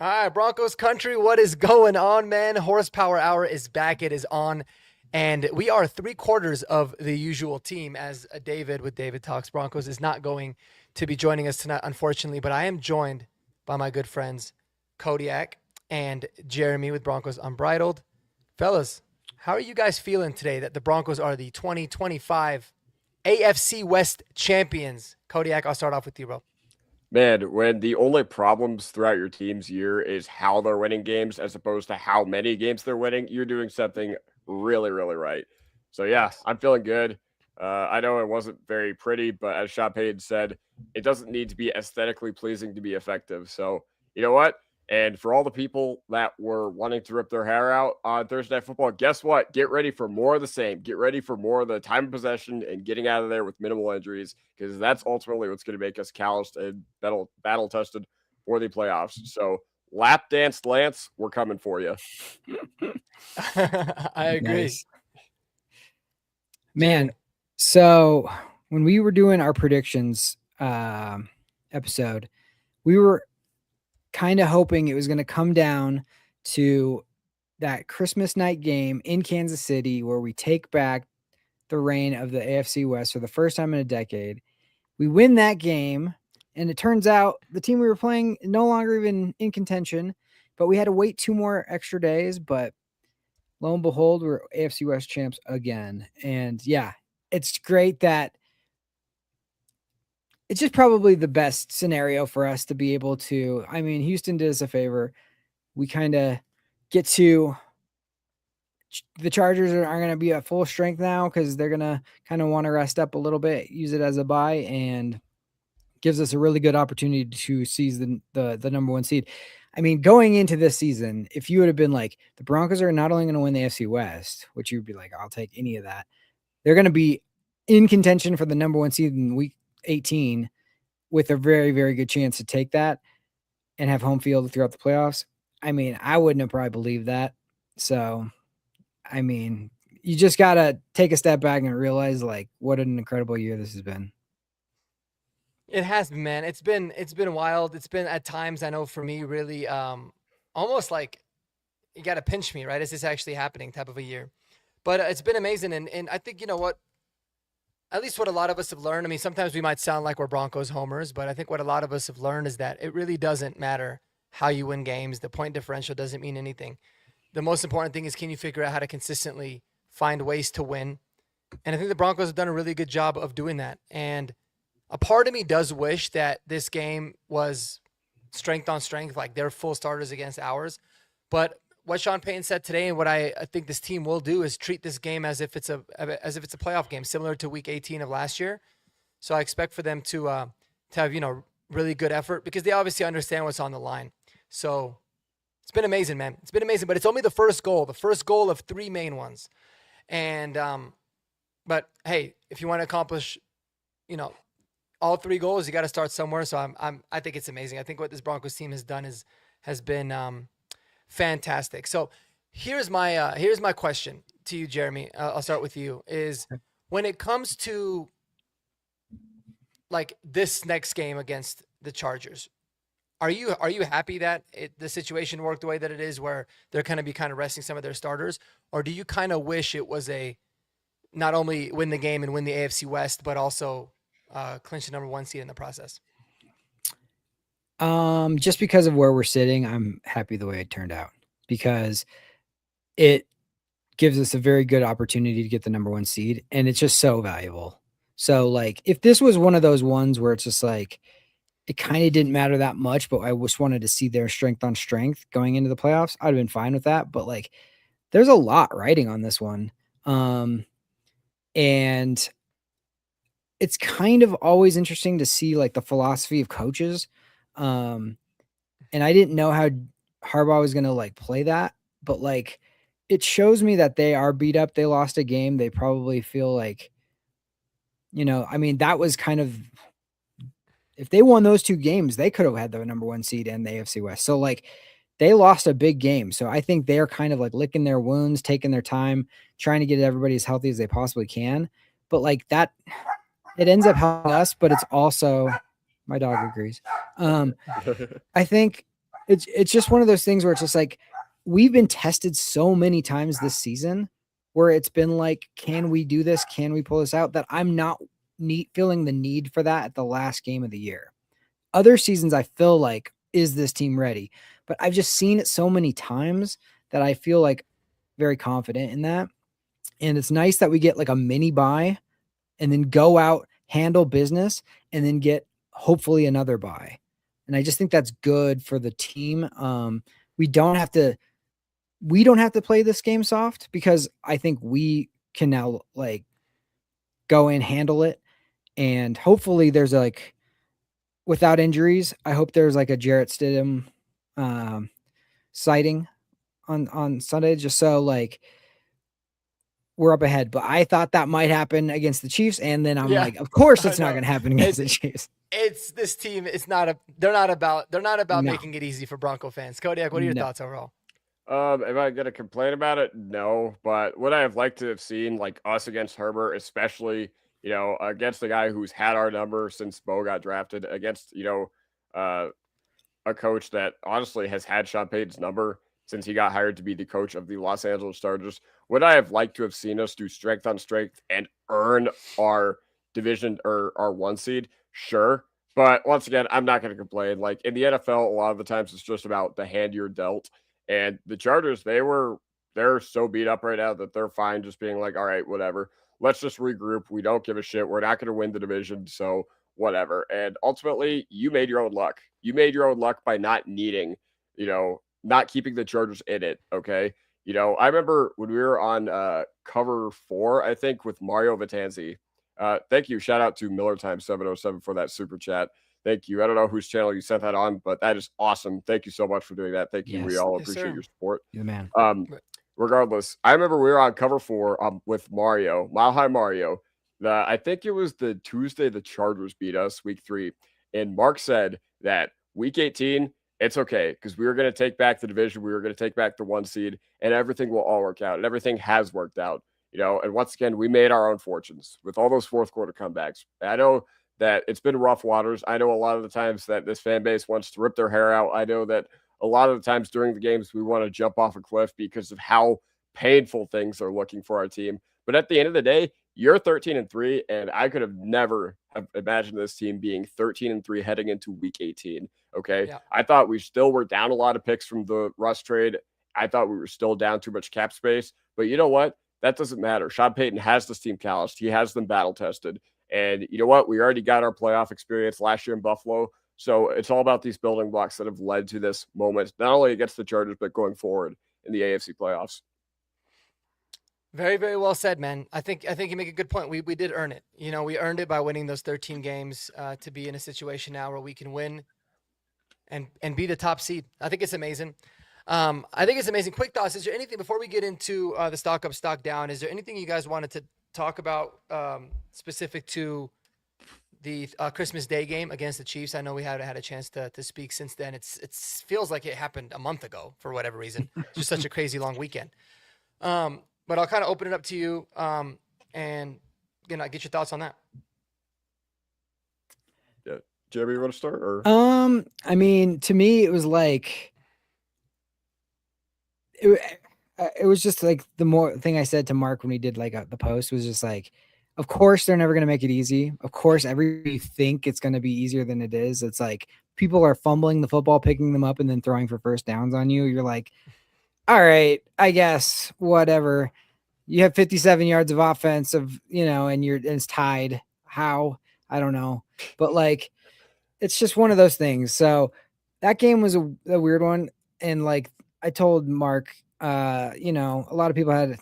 All right, Broncos country, what is going on, man? Horsepower Hour is back. It is on. And we are three-quarters of the usual team, as David with David Talks Broncos is not going to be joining us tonight, unfortunately. But I am joined by my good friends, Kodiak and Jeremy with Broncos Unbridled. Fellas, how are you guys feeling today that the Broncos are the 2025 AFC West champions? Kodiak, I'll start off with you, bro. Man, when the only problems throughout your team's year is how they're winning games as opposed to how many games they're winning, you're doing something really, really right. So, yeah, Yes. I'm feeling good. I know it wasn't very pretty, but as Sean Payton said, it doesn't need to be aesthetically pleasing to be effective. So, you know what? And for all the people that were wanting to rip their hair out on Thursday Night Football, guess what? Get ready for more of the same. Get ready for more of the time of possession and getting out of there with minimal injuries, because that's ultimately what's going to make us calloused and battle tested for the playoffs. So, lap dance Lance, we're coming for you. I agree. Nice. Man, Jeremy. so when we were doing our predictions episode, we were kind of hoping it was going to come down to that Christmas night game in Kansas City where we take back the reign of the AFC West for the first time in a decade. We win that game, and it turns out the team we were playing no longer even in contention, but we had to wait 2 more extra days. But lo and behold, we're AFC West champs again. And yeah, it's great that it's just probably the best scenario for us to be able to. I mean, Houston did us a favor. We kind of get to the Chargers are going to be at full strength now because they're going to kind of want to rest up a little bit, use it as a bye, and gives us a really good opportunity to seize the number 1 seed. I mean, going into this season, if you would have been like, the Broncos are not only going to win the AFC West, which you'd be like, I'll take any of that. They're going to be in contention for the number 1 seed in week 18 with a very, very good chance to take that and have home field throughout the playoffs. I mean, I wouldn't have probably believed that. So, I mean, you just got to take a step back and realize like what an incredible year this has been. It has been, man. It's been wild. It's been at times, I know for me, really almost like you got to pinch me, right? Is this actually happening type of a year? But it's been amazing. And I think, you know what? At least what a lot of us have learned. I mean, sometimes we might sound like we're Broncos homers, but I think what a lot of us have learned is that it really doesn't matter how you win games. The point differential doesn't mean anything. The most important thing is, can you figure out how to consistently find ways to win? And I think the Broncos have done a really good job of doing that. And a part of me does wish that this game was strength on strength, like their full starters against ours. But what Sean Payton said today, and what I think this team will do, is treat this game as if it's a playoff game, similar to Week 18 of last year. So I expect for them to have really good effort because they obviously understand what's on the line. So it's been amazing, man. It's been amazing, but it's only the first goal of 3 main ones. And but hey, if you want to accomplish, you know, all 3 goals, you got to start somewhere. So I think it's amazing. I think what this Broncos team has done has been fantastic. So here's my question to you, Jeremy. I'll start with you. Is when it comes to like this next game against the Chargers, are you happy that the situation worked the way that it is, where they're going to be kind of resting some of their starters, or do you kind of wish it was a not only win the game and win the AFC West, but also clinch the number 1 seed in the process? Just because of where we're sitting, I'm happy the way it turned out because it gives us a very good opportunity to get the number 1 seed, and it's just so valuable. So, like, if this was one of those ones where it's just like it kind of didn't matter that much, but I just wanted to see their strength on strength going into the playoffs, I'd have been fine with that. But like, there's a lot riding on this one, and it's kind of always interesting to see like the philosophy of coaches. And I didn't know how Harbaugh was going to like play that, but like it shows me that they are beat up. They lost a game. They probably feel like, I mean, that was kind of, if they won those 2 games, they could have had the number 1 seed in the AFC West. So like they lost a big game. So I think they're kind of like licking their wounds, taking their time, trying to get everybody as healthy as they possibly can. But like that, it ends up helping us, but it's also, my dog agrees. I think it's just one of those things where it's just like we've been tested so many times this season where it's been like, can we do this? Can we pull this out? That I'm not feeling the need for that at the last game of the year. Other seasons, I feel like, is this team ready? But I've just seen it so many times that I feel like very confident in that. And it's nice that we get like a mini buy and then go out, handle business, and then get hopefully another buy. And I just think that's good for the team. We don't have to play this game soft because I think we can now like go in, handle it, and hopefully there's like without injuries. I hope there's like a Jarrett Stidham sighting on Sunday, just so like we're up ahead. But I thought that might happen against the Chiefs, and then I'm like, of course it's not going to happen against the Chiefs. It's this team. They're not about No. making it easy for Bronco fans. Kodiak, what are your thoughts overall? Am I gonna complain about it? No, but would I have liked to have seen like us against Herbert, especially against the guy who's had our number since Bo got drafted, against a coach that honestly has had Sean Payton's number since he got hired to be the coach of the Los Angeles Chargers. Would I have liked to have seen us do strength on strength and earn our division or our 1 seed? Sure. But once again, I'm not going to complain. Like in the NFL, a lot of the times it's just about the hand you're dealt. And the Chargers, they're so beat up right now that they're fine just being like, all right, whatever. Let's just regroup. We don't give a shit. We're not going to win the division. So whatever. And ultimately, you made your own luck. You made your own luck by not needing, not keeping the Chargers in it. Okay. I remember when we were on cover 4, I think, with Mario Vitanzi. Thank you. Shout out to Miller Time 707 for that super chat. Thank you. I don't know whose channel you sent that on, but that is awesome. Thank you so much for doing that. Thank you. We all appreciate your support. You're the man. Regardless, I remember we were on cover 4 with Mario, Mile High Mario. I think it was the Tuesday the Chargers beat us, week 3. And Mark said that week 18, it's okay because we were going to take back the division. We were going to take back the 1 seed and everything will all work out. And everything has worked out, and once again, we made our own fortunes with all those fourth quarter comebacks. I know that it's been rough waters. I know a lot of the times that this fan base wants to rip their hair out. I know that a lot of the times during the games, we want to jump off a cliff because of how painful things are looking for our team. But at the end of the day, you're 13-3, and I could have never have imagined this team being 13-3 heading into week 18. Okay. Yeah. I thought we still were down a lot of picks from the Russ trade. I thought we were still down too much cap space, but you know what? That doesn't matter. Sean Payton has this team calloused. He has them battle tested. And you know what? We already got our playoff experience last year in Buffalo. So it's all about these building blocks that have led to this moment, not only against the Chargers, but going forward in the AFC playoffs. Very, very well said, man. I think you make a good point. We did earn it. We earned it by winning those 13 games to be in a situation now where we can win and be the top seed. I think it's amazing. Quick thoughts. Is there anything before we get into the stock up, stock down? Is there anything you guys wanted to talk about specific to the Christmas Day game against the Chiefs? I know we haven't had a chance to speak since then. It feels like it happened a month ago for whatever reason. It's just such a crazy long weekend. But I'll kind of open it up to you and get your thoughts on that. Yeah, Jeremy, you want to start? Or I mean, to me, it was like it was just like the more thing I said to Mark when we did like the post was just like, of course they're never going to make it easy. Of course, everybody think it's going to be easier than it is. It's like people are fumbling the football, picking them up, and then throwing for first downs on you. You're like, all right, I guess whatever. You have 57 yards of offense and it's tied. How? I don't know. But like, it's just one of those things. So that game was a weird one. And like I told Mark, a lot of people had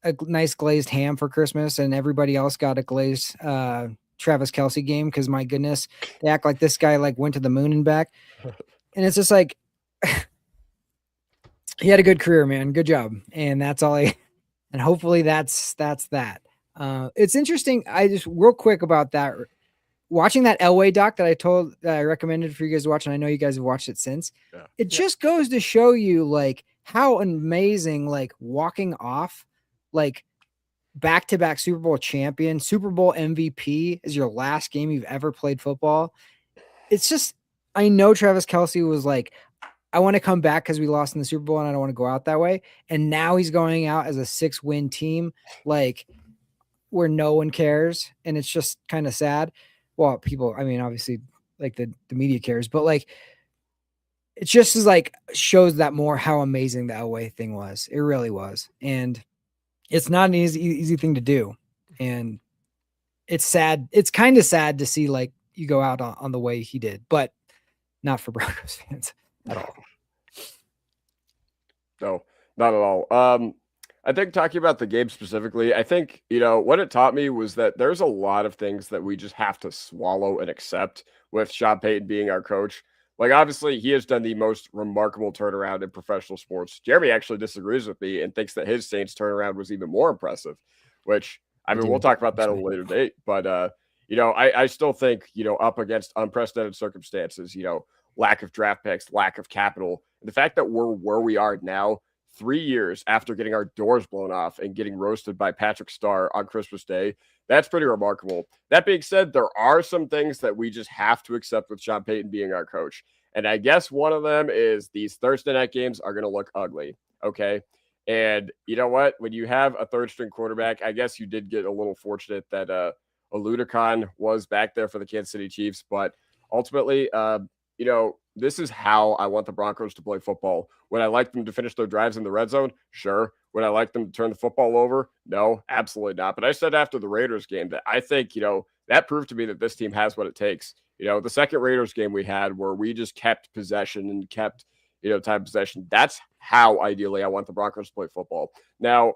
a nice glazed ham for Christmas and everybody else got a glazed Travis Kelce game. Cause my goodness, they act like this guy like went to the moon and back. And it's just like, he had a good career, man. Good job. And that's all and hopefully that's that. It's interesting. I just real quick about that, watching that Elway doc that I recommended for you guys to watch. And I know you guys have watched it since. Yeah. It just goes to show you like how amazing, like walking off, like back-to-back Super Bowl champion, Super Bowl MVP is your last game you've ever played football. It's just I know Travis Kelce was like, I want to come back because we lost in the Super Bowl and I don't want to go out that way. And now he's going out as a 6-win team, like where no one cares. And it's just kind of sad. Well, people, I mean, obviously, like the media cares, but like it just is like shows that more how amazing the Elway thing was. It really was. And it's not an easy thing to do. And it's sad. It's kind of sad to see like you go out on the way he did, but not for Broncos fans at all. No, not at all. I think talking about the game specifically, I think, what it taught me was that there's a lot of things that we just have to swallow and accept with Sean Payton being our coach. Like, obviously, he has done the most remarkable turnaround in professional sports. Jeremy actually disagrees with me and thinks that his Saints turnaround was even more impressive, which, I mean, we'll talk about that at a later date. But, I still think, up against unprecedented circumstances, lack of draft picks, lack of capital, and the fact that we're where we are now, 3 years after getting our doors blown off and getting roasted by Patrick Starr on Christmas Day, that's pretty remarkable. That being said, there are some things that we just have to accept with Sean Payton being our coach. And I guess one of them is these Thursday night games are going to look ugly. Okay. And you know what? When you have a third string quarterback, I guess you did get a little fortunate that Oludekon was back there for the Kansas City Chiefs. But ultimately, this is how I want the Broncos to play football. Would I like them to finish their drives in the red zone? Sure. Would I like them to turn the football over? No, absolutely not. But I said after the Raiders game that I think, that proved to me that this team has what it takes. The second Raiders game we had where we just kept possession and kept, time possession. That's how ideally I want the Broncos to play football. Now,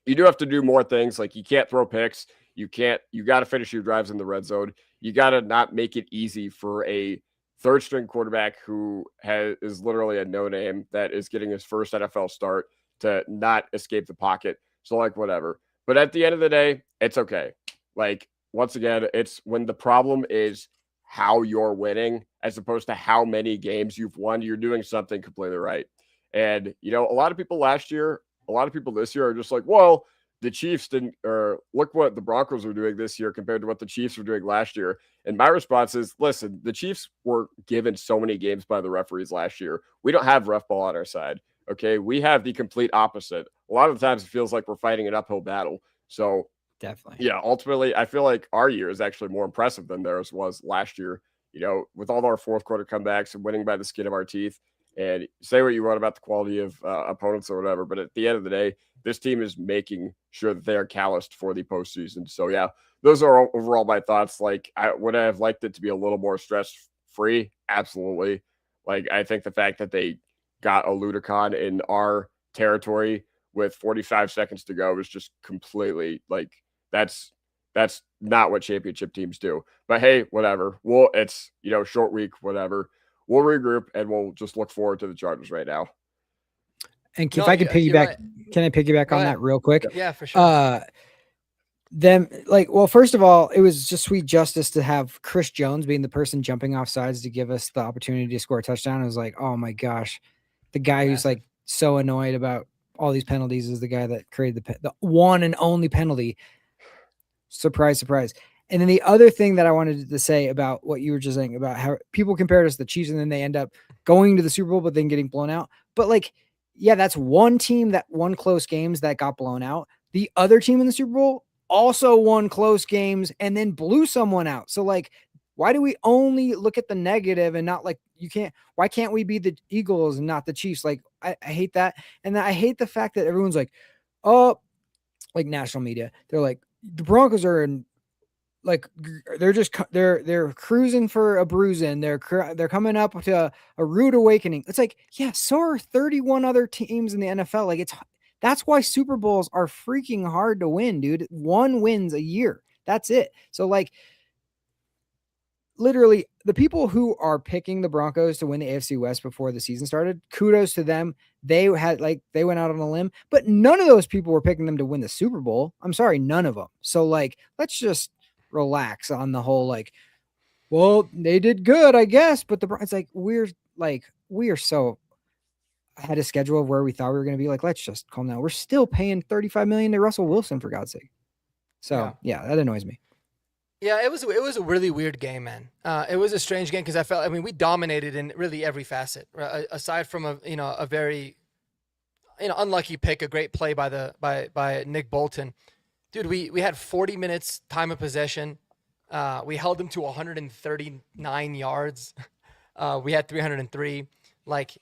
you do have to do more things. Like you can't throw picks. You got to finish your drives in the red zone. You got to not make it easy for a third string quarterback who is literally a no name that is getting his first NFL start to not escape the pocket. So like whatever. But at the end of the day, it's okay. Like once again, it's when the problem is how you're winning as opposed to how many games you've won, you're doing something completely right. And a lot of people last year, a lot of people this year are just like, well, the Chiefs didn't, or look what the Broncos are doing this year compared to what the Chiefs were doing last year. And my response is, listen, the Chiefs were given so many games by the referees last year. We don't have ref ball on our side. Okay. We have the complete opposite. A lot of the times it feels like we're fighting an uphill battle. So Definitely. yeah, ultimately, I feel like our year is actually more impressive than theirs was last year, with all our fourth quarter comebacks and winning by the skin of our teeth. And say what you want about the quality of opponents or whatever, but at the end of the day, this team is making sure that they are calloused for the postseason. So yeah, those are overall my thoughts. Like, would I have liked it to be a little more stress free? Absolutely. Like, I think the fact that they got a Ludicon in our territory with 45 seconds to go is just completely like that's not what championship teams do. But hey, whatever. Well, it's short week, whatever. We'll regroup and we'll just look forward to the Chargers right now. And if I can piggyback, can I piggyback on that real quick? Yeah, for sure. First of all, it was just sweet justice to have Chris Jones being the person jumping off sides to give us the opportunity to score a touchdown. It was like, oh my gosh, the guy who's like so annoyed about all these penalties is the guy that created the one and only penalty. Surprise, surprise. And then the other thing that I wanted to say about what you were just saying about how people compared us to the Chiefs and then they end up going to the Super Bowl, but then getting blown out. But like, yeah, that's one team that won close games that got blown out. The other team in the Super Bowl also won close games and then blew someone out. So like, why do we only look at the negative and not like why can't we be the Eagles and not the Chiefs? Like, I hate that. And I hate the fact that everyone's like, oh, like national media. They're like, the Broncos are in like, they're cruising for a bruising. They're coming up to a rude awakening. It's like, yeah, so are 31 other teams in the NFL. Like that's why Super Bowls are freaking hard to win, dude. One wins a year. That's it. So like, literally the people who are picking the Broncos to win the AFC West before the season started, kudos to them. They went out on a limb, but none of those people were picking them to win the Super Bowl. I'm sorry, none of them. So like, let's just relax on the whole, like, well, they did good, I guess, but it's like, we are so ahead of schedule of where we thought we were going to be. Like, let's just calm down. We're still paying $35 million to Russell Wilson, for God's sake. So yeah, that annoys me. Yeah, it was a really weird game, man. It was a strange game because I mean, we dominated in really every facet, right? Aside from a very unlucky pick, a great play by by Nick Bolton. Dude, we had 40 minutes time of possession. We held them to 139 yards. We had 303. Like,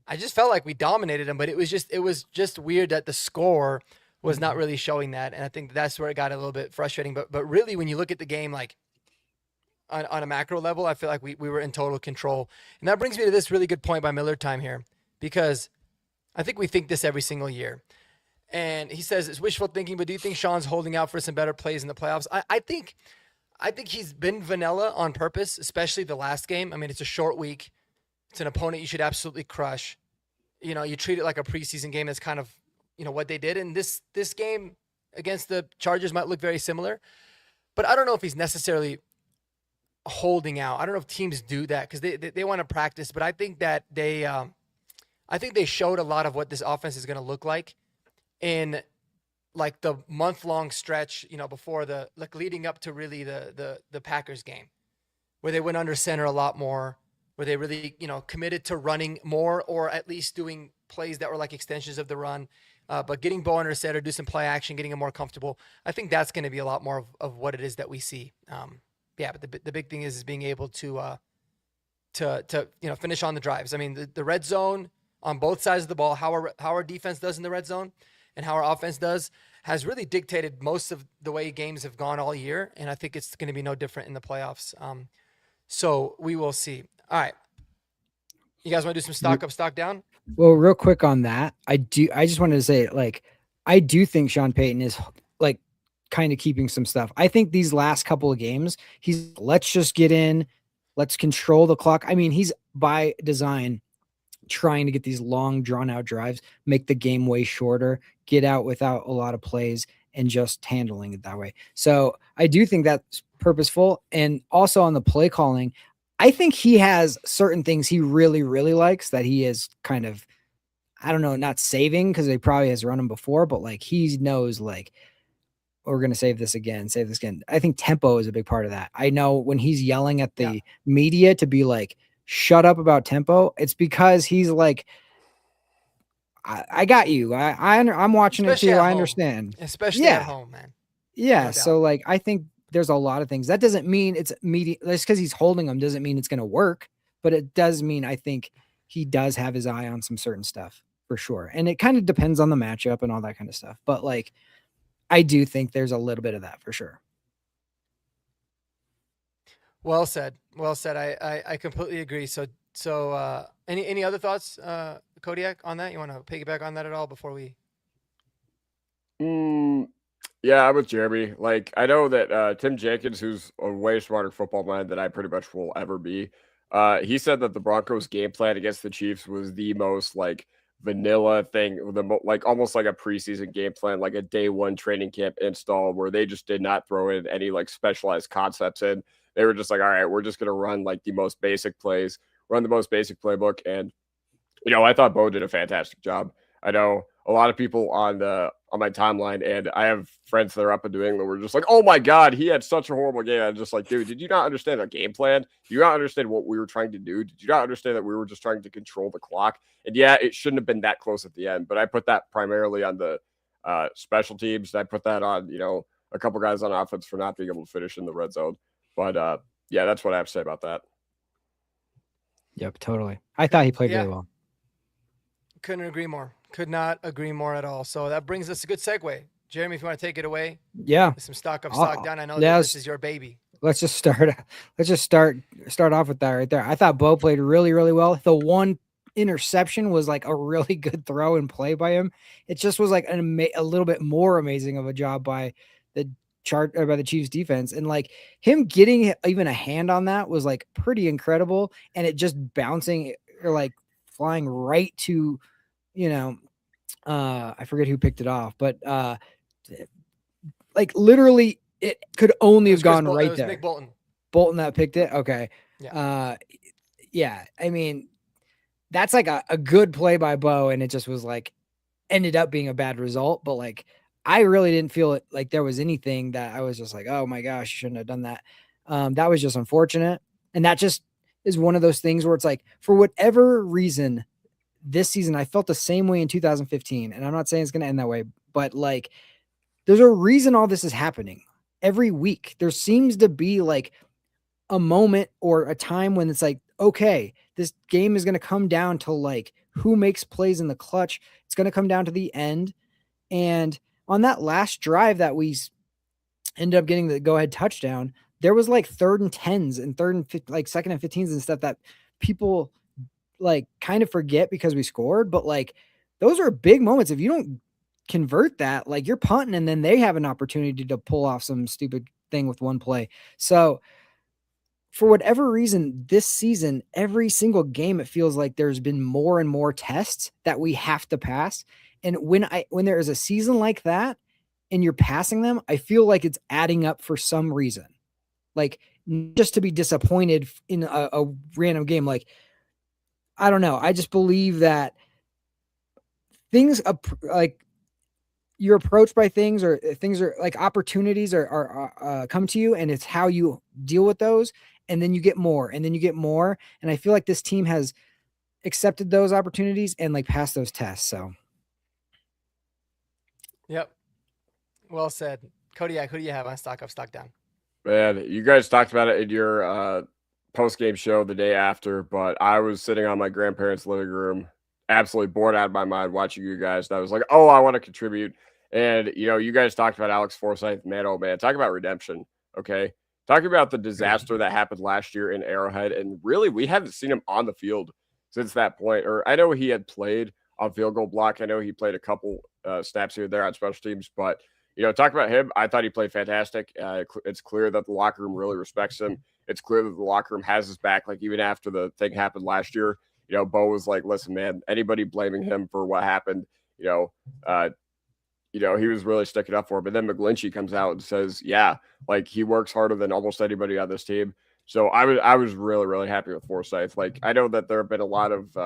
I just felt like we dominated them, but it was just weird that the score was not really showing that, and I think that's where it got a little bit frustrating. But really, when you look at the game, like on a macro level, I feel like we were in total control, and that brings me to this really good point by Miller Time here, because I think we think this every single year. And he says it's wishful thinking, but do you think Sean's holding out for some better plays in the playoffs? I think he's been vanilla on purpose, especially the last game. I mean, it's a short week. It's an opponent you should absolutely crush. You treat it like a preseason game. That's kind of what they did. And this game against the Chargers might look very similar, but I don't know if he's necessarily holding out. I don't know if teams do that because they want to practice, but I think that they showed a lot of what this offense is going to look like in like the month-long stretch, before the like leading up to really the Packers game, where they went under center a lot more, where they really, committed to running more, or at least doing plays that were like extensions of the run. But getting Bo under center, do some play action, getting him more comfortable. I think that's going to be a lot more of what it is that we see. Yeah, but the big thing is being able to finish on the drives. I mean, the red zone on both sides of the ball, how our defense does in the red zone and how our offense does, has really dictated most of the way games have gone all year, and I think it's going to be no different in the playoffs. So we will see. All right, you guys want to do some stock up, stock down? Well, real quick on that, I just wanted to say, like, I do think Sean Payton is like kind of keeping some stuff. I think these last couple of games, let's just get in, let's control the clock. I mean, he's by design trying to get these long drawn out drives, make the game way shorter, get out without a lot of plays, and just handling it that way. So I do think that's purposeful. And also on the play calling, I think he has certain things he really, really likes that he is kind of, I don't know, not saving because he probably has run them before, but like he knows, like, we're going to save this again. I think tempo is a big part of that. I know when he's yelling at the media to be like, shut up about tempo, it's because he's like, I got you. I'm watching Especially it too. at I home. understand. Especially at Yeah. home, man. Yeah. No So doubt. like, I think there's a lot of things. That doesn't mean it's media. Just because he's holding them doesn't mean it's going to work, but it does mean I think he does have his eye on some certain stuff for sure. And it kind of depends on the matchup and all that kind of stuff. But like, I do think there's a little bit of that for sure. Well said. Well said. I completely agree. So any other thoughts, Kodiak, on that? You want to piggyback on that at all before we? Yeah, I'm with Jeremy. Like, I know that Tim Jenkins, who's a way smarter football mind than I pretty much will ever be, he said that the Broncos' game plan against the Chiefs was the most like vanilla thing, like almost like a preseason game plan, like a day one training camp install, where they just did not throw in any like specialized concepts in. They were just like, all right, we're just gonna run like the most basic plays, run the most basic playbook, and I thought Bo did a fantastic job. I know a lot of people on my timeline, and I have friends that are up in New England. Were just like, "Oh my God, he had such a horrible game." I'm just like, dude, did you not understand our game plan? Do you not understand what we were trying to do? Did you not understand that we were just trying to control the clock? And yeah, it shouldn't have been that close at the end, but I put that primarily on the special teams. I put that on a couple guys on offense for not being able to finish in the red zone. But yeah, that's what I have to say about that. Yep, totally. I thought he played Yeah. really well. Couldn't agree more. Could not agree more at all. So that brings us a good segue. Jeremy, if you want to take it away Yeah. with some stock up, stock down. I know that Yes. this is your baby. Let's just start off with that right there. I thought Bo played really, really well. The one interception was like a really good throw and play by him. It just was like a little bit more amazing of a job by the by the Chiefs defense, and like him getting even a hand on that was like pretty incredible, and it just bouncing or like flying right to, I forget who picked it off, but like literally it could only have gone right there. Nick Bolton. Bolton that picked it. Okay. Yeah. Yeah. I mean, that's like a good play by Bo, and it just was like ended up being a bad result. But like, I really didn't feel it like there was anything that I was just like, oh my gosh, you shouldn't have done that. That was just unfortunate. And that just is one of those things where it's like, for whatever reason, this season, I felt the same way in 2015. And I'm not saying it's going to end that way, but like, there's a reason all this is happening every week. There seems to be like a moment or a time when it's like, okay, this game is going to come down to like who makes plays in the clutch. It's going to come down to the end. And on that last drive that we ended up getting the go ahead touchdown, there was like 3rd and 10s and like 2nd and 15s and stuff that people like kind of forget because we scored. But like those are big moments. If you don't convert that, like you're punting and then they have an opportunity to pull off some stupid thing with one play. So for whatever reason, this season, every single game, it feels like there's been more and more tests that we have to pass. And when there is a season like that and you're passing them, I feel like it's adding up for some reason. Like just to be disappointed in a random game. Like, I don't know. I just believe that things like you're approached by things or things are like opportunities are come to you, and it's how you deal with those. And then you get more and then you get more. And I feel like this team has accepted those opportunities and like passed those tests. So Yep. Well said. Kodiak, who do you have on stock up, stock down? Man, you guys talked about it in your post game show the day after, but I was sitting on my grandparents' living room, absolutely bored out of my mind watching you guys. And I was like, oh, I want to contribute. And you guys talked about Alex Forsyth, man, oh man, talk about redemption. Okay. Talking about the disaster that happened last year in Arrowhead. And really, we haven't seen him on the field since that point. Or I know he had played on field goal block. I know he played a couple snaps here and there on special teams, but talk about him. I thought he played fantastic. It's clear that the locker room really respects him. It's clear that the locker room has his back. Like even after the thing happened last year, Bo was like, "Listen, man, anybody blaming him for what happened, he was really sticking up for him." But then McGlinchey comes out and says, "Yeah, like he works harder than almost anybody on this team." So I was really really happy with Forsyth. Like I know that there's been a lot of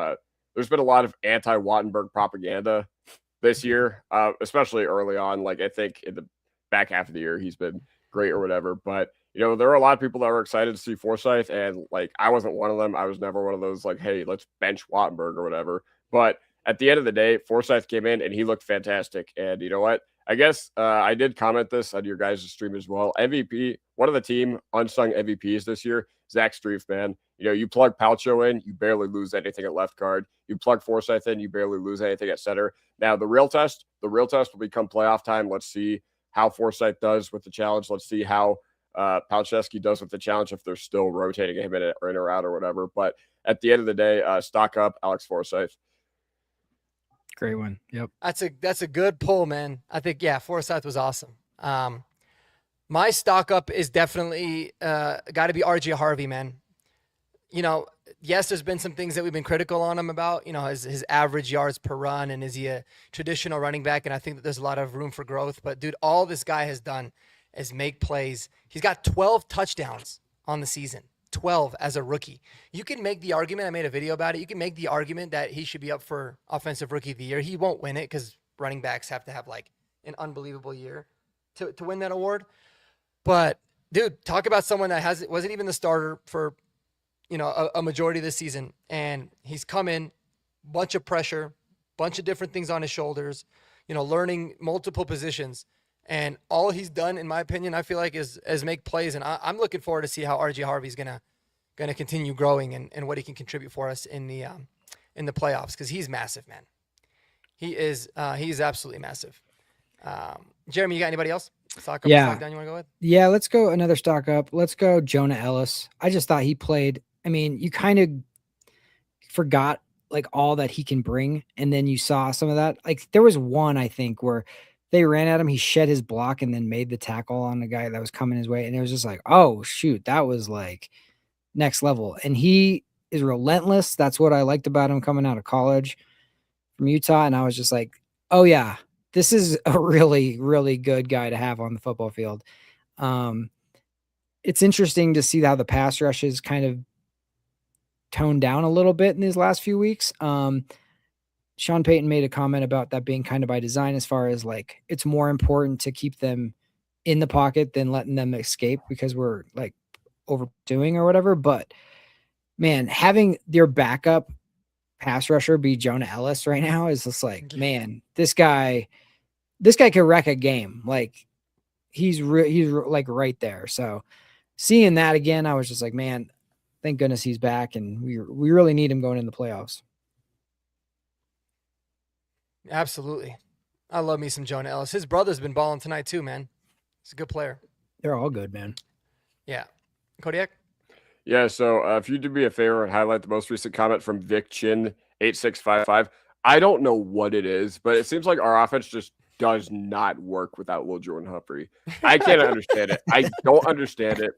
anti Wattenberg propaganda this year, especially early on. Like I think in the back half of the year, he's been great or whatever. But there are a lot of people that were excited to see Forsyth, and like I wasn't one of them. I was never one of those like, hey, let's bench Wattenberg or whatever. But at the end of the day, Forsyth came in and he looked fantastic. And you know what? I guess I did comment this on your guys' stream as well. MVP, one of the team unsung MVPs this year, Zach Strief, man. You plug Palcho in, you barely lose anything at left guard. You plug Forsyth in, you barely lose anything at center. Now the real test will become playoff time. Let's see how Forsyth does with the challenge. Let's see how Palczewski does with the challenge if they're still rotating him in or out or whatever. But at the end of the day, stock up Alex Forsyth. great one. Yep. That's a good pull, man. I think Forsyth was awesome. My stock up is definitely got to be RJ Harvey, man. Yes, there's been some things that we've been critical on him about, his average yards per run, and is he a traditional running back? And I think that there's a lot of room for growth. But dude, all this guy has done is make plays. He's got 12 touchdowns on the season, 12 as a rookie. You can make the argument, I made a video about it, you can make the argument that he should be up for Offensive Rookie of the Year. He won't win it because running backs have to have like an unbelievable year to win that award. But dude, talk about someone that wasn't even the starter for a majority of the season, and he's come in, bunch of pressure, bunch of different things on his shoulders, learning multiple positions, and all he's done, in my opinion, I feel like is make plays, and I'm looking forward to see how RJ Harvey's gonna continue growing and what he can contribute for us in the playoffs, because he's massive, man. He's absolutely massive. Jeremy, you got anybody else? Stock up, stock down you want to go with? Yeah, let's go another stock up. Let's go Jonah Ellis. I just thought he played. I mean, you kind of forgot like all that he can bring, and then you saw some of that. Like there was one, I think, where they ran at him, he shed his block and then made the tackle on the guy that was coming his way, and it was just like, oh shoot, that was like next level. And he is relentless. That's what I liked about him coming out of college from Utah, and I was just like, oh yeah, this is a really, really good guy to have on the football field. It's interesting to see how the pass rush is kind of toned down a little bit in these last few weeks. Sean Payton made a comment about that being kind of by design, as far as like it's more important to keep them in the pocket than letting them escape because we're like overdoing or whatever. But man, having your backup pass rusher be Jonah Ellis right now is just like, man, this guy could wreck a game. Like he's like right there. So seeing that again, I was just like, man, thank goodness he's back, and we really need him going in the playoffs. Absolutely. I love me some Jonah Ellis. His brother's been balling tonight too, man. He's a good player. They're all good, man. Yeah. Kodiak? Yeah, so if you do me a favor and highlight the most recent comment from Vic Chin 8655. I don't know what it is, but it seems like our offense just does not work without Lil Jordan Humphrey. I can't understand it. I don't understand it.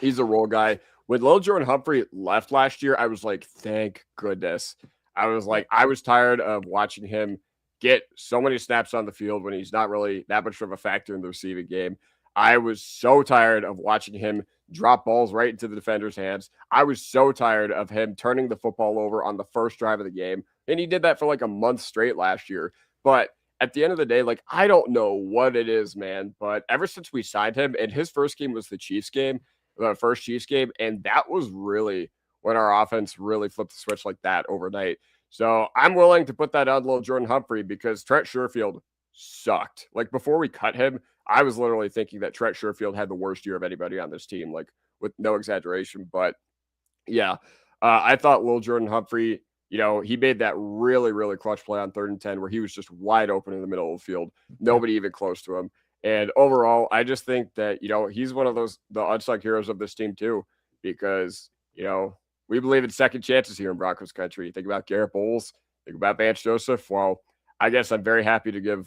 He's a role guy. When Lil Jordan Humphrey left last year, I was like, thank goodness. I was tired of watching him get so many snaps on the field when he's not really that much of a factor in the receiving game. I was so tired of watching him drop balls right into the defender's hands. I was so tired of him turning the football over on the first drive of the game. And he did that for like a month straight last year. But at the end of the day, like, I don't know what it is, man. But ever since we signed him, and his first game was the Chiefs game, the first Chiefs game, and that was really when our offense really flipped the switch like that overnight. So I'm willing to put that on Lil Jordan Humphrey because Trent Sherfield sucked. Like, before we cut him, I was literally thinking that Trent Sherfield had the worst year of anybody on this team, like, with no exaggeration. But yeah, I thought Lil Jordan Humphrey, he made that really, really clutch play on 3rd and 10 where he was just wide open in the middle of the field. Nobody even close to him. And overall, I just think that, he's one of the unsung heroes of this team too, because, we believe in second chances here in Broncos country. Think about Garrett Bowles, think about Vance Joseph. Well, I guess I'm very happy to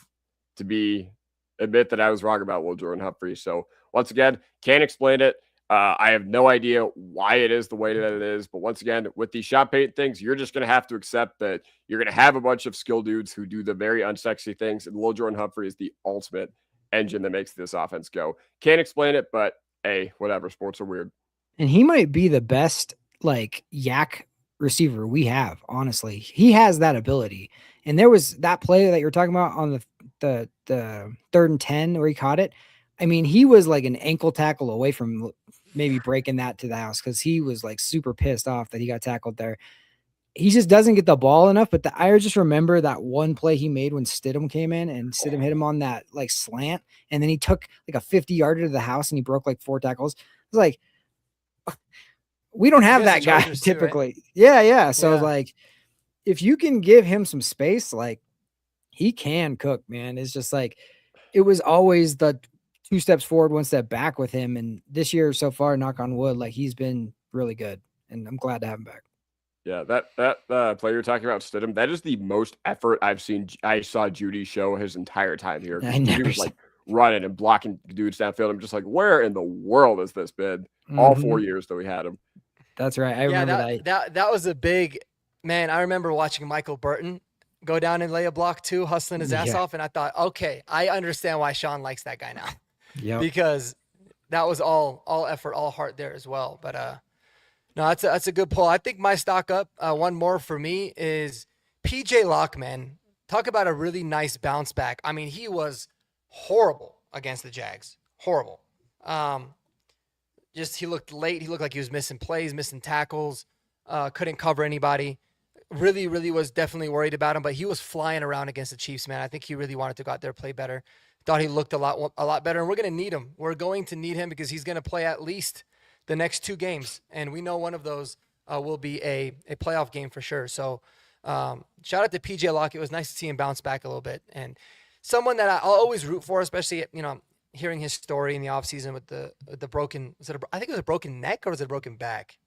admit that I was wrong about Will Jordan Humphrey. So once again, can't explain it. I have no idea why it is the way that it is. But once again, with these Sean Payton things, you're just going to have to accept that you're going to have a bunch of skill dudes who do the very unsexy things. And Will Jordan Humphrey is the ultimate engine that makes this offense go. Can't explain it, but hey, whatever. Sports are weird. And he might be the best like yak receiver we have. Honestly, he has that ability. And there was that play that you're talking about on the 3rd and 10 where he caught it. I mean, he was like an ankle tackle away from maybe breaking that to the house because he was like super pissed off that he got tackled there. He just doesn't get the ball enough. But I just remember that one play he made when Stidham came in and Stidham hit him on that like slant. And then he took like a 50-yarder to the house and he broke like 4 tackles. It's like, we don't have that guy typically. Too, right? Yeah. So like, if you can give him some space, like he can cook, man. It's just like, it was always the 2 steps forward, 1 step back with him. And this year so far, knock on wood, like he's been really good and I'm glad to have him back. Yeah, that player you're talking about, Stidham, that is the most effort I saw Judy show his entire time here. Judy was like running and blocking dudes downfield. I'm just like, where in the world has this been? All 4 years that we had him. That's right. I remember that was a big, man. I remember watching Michael Burton go down and lay a block too, hustling his ass off. And I thought, okay, I understand why Sean likes that guy now. Yeah. Because that was all effort, all heart there as well. But no, that's a good pull. I think my stock up, one more for me is PJ Locke, man. Talk about a really nice bounce back. I mean, he was horrible against the Jags. Horrible. He looked late. He looked like he was missing plays, missing tackles, couldn't cover anybody. Really, really was definitely worried about him, but he was flying around against the Chiefs, man. I think he really wanted to go out there and play better. Thought he looked a lot better, and we're going to need him. We're going to need him because he's going to play at least the next 2 games, and we know one of those will be a playoff game for sure. So shout out to PJ Locke. It was nice to see him bounce back a little bit, and someone that I'll always root for, especially, hearing his story in the offseason with the broken, I think it was a broken neck or was it a broken back?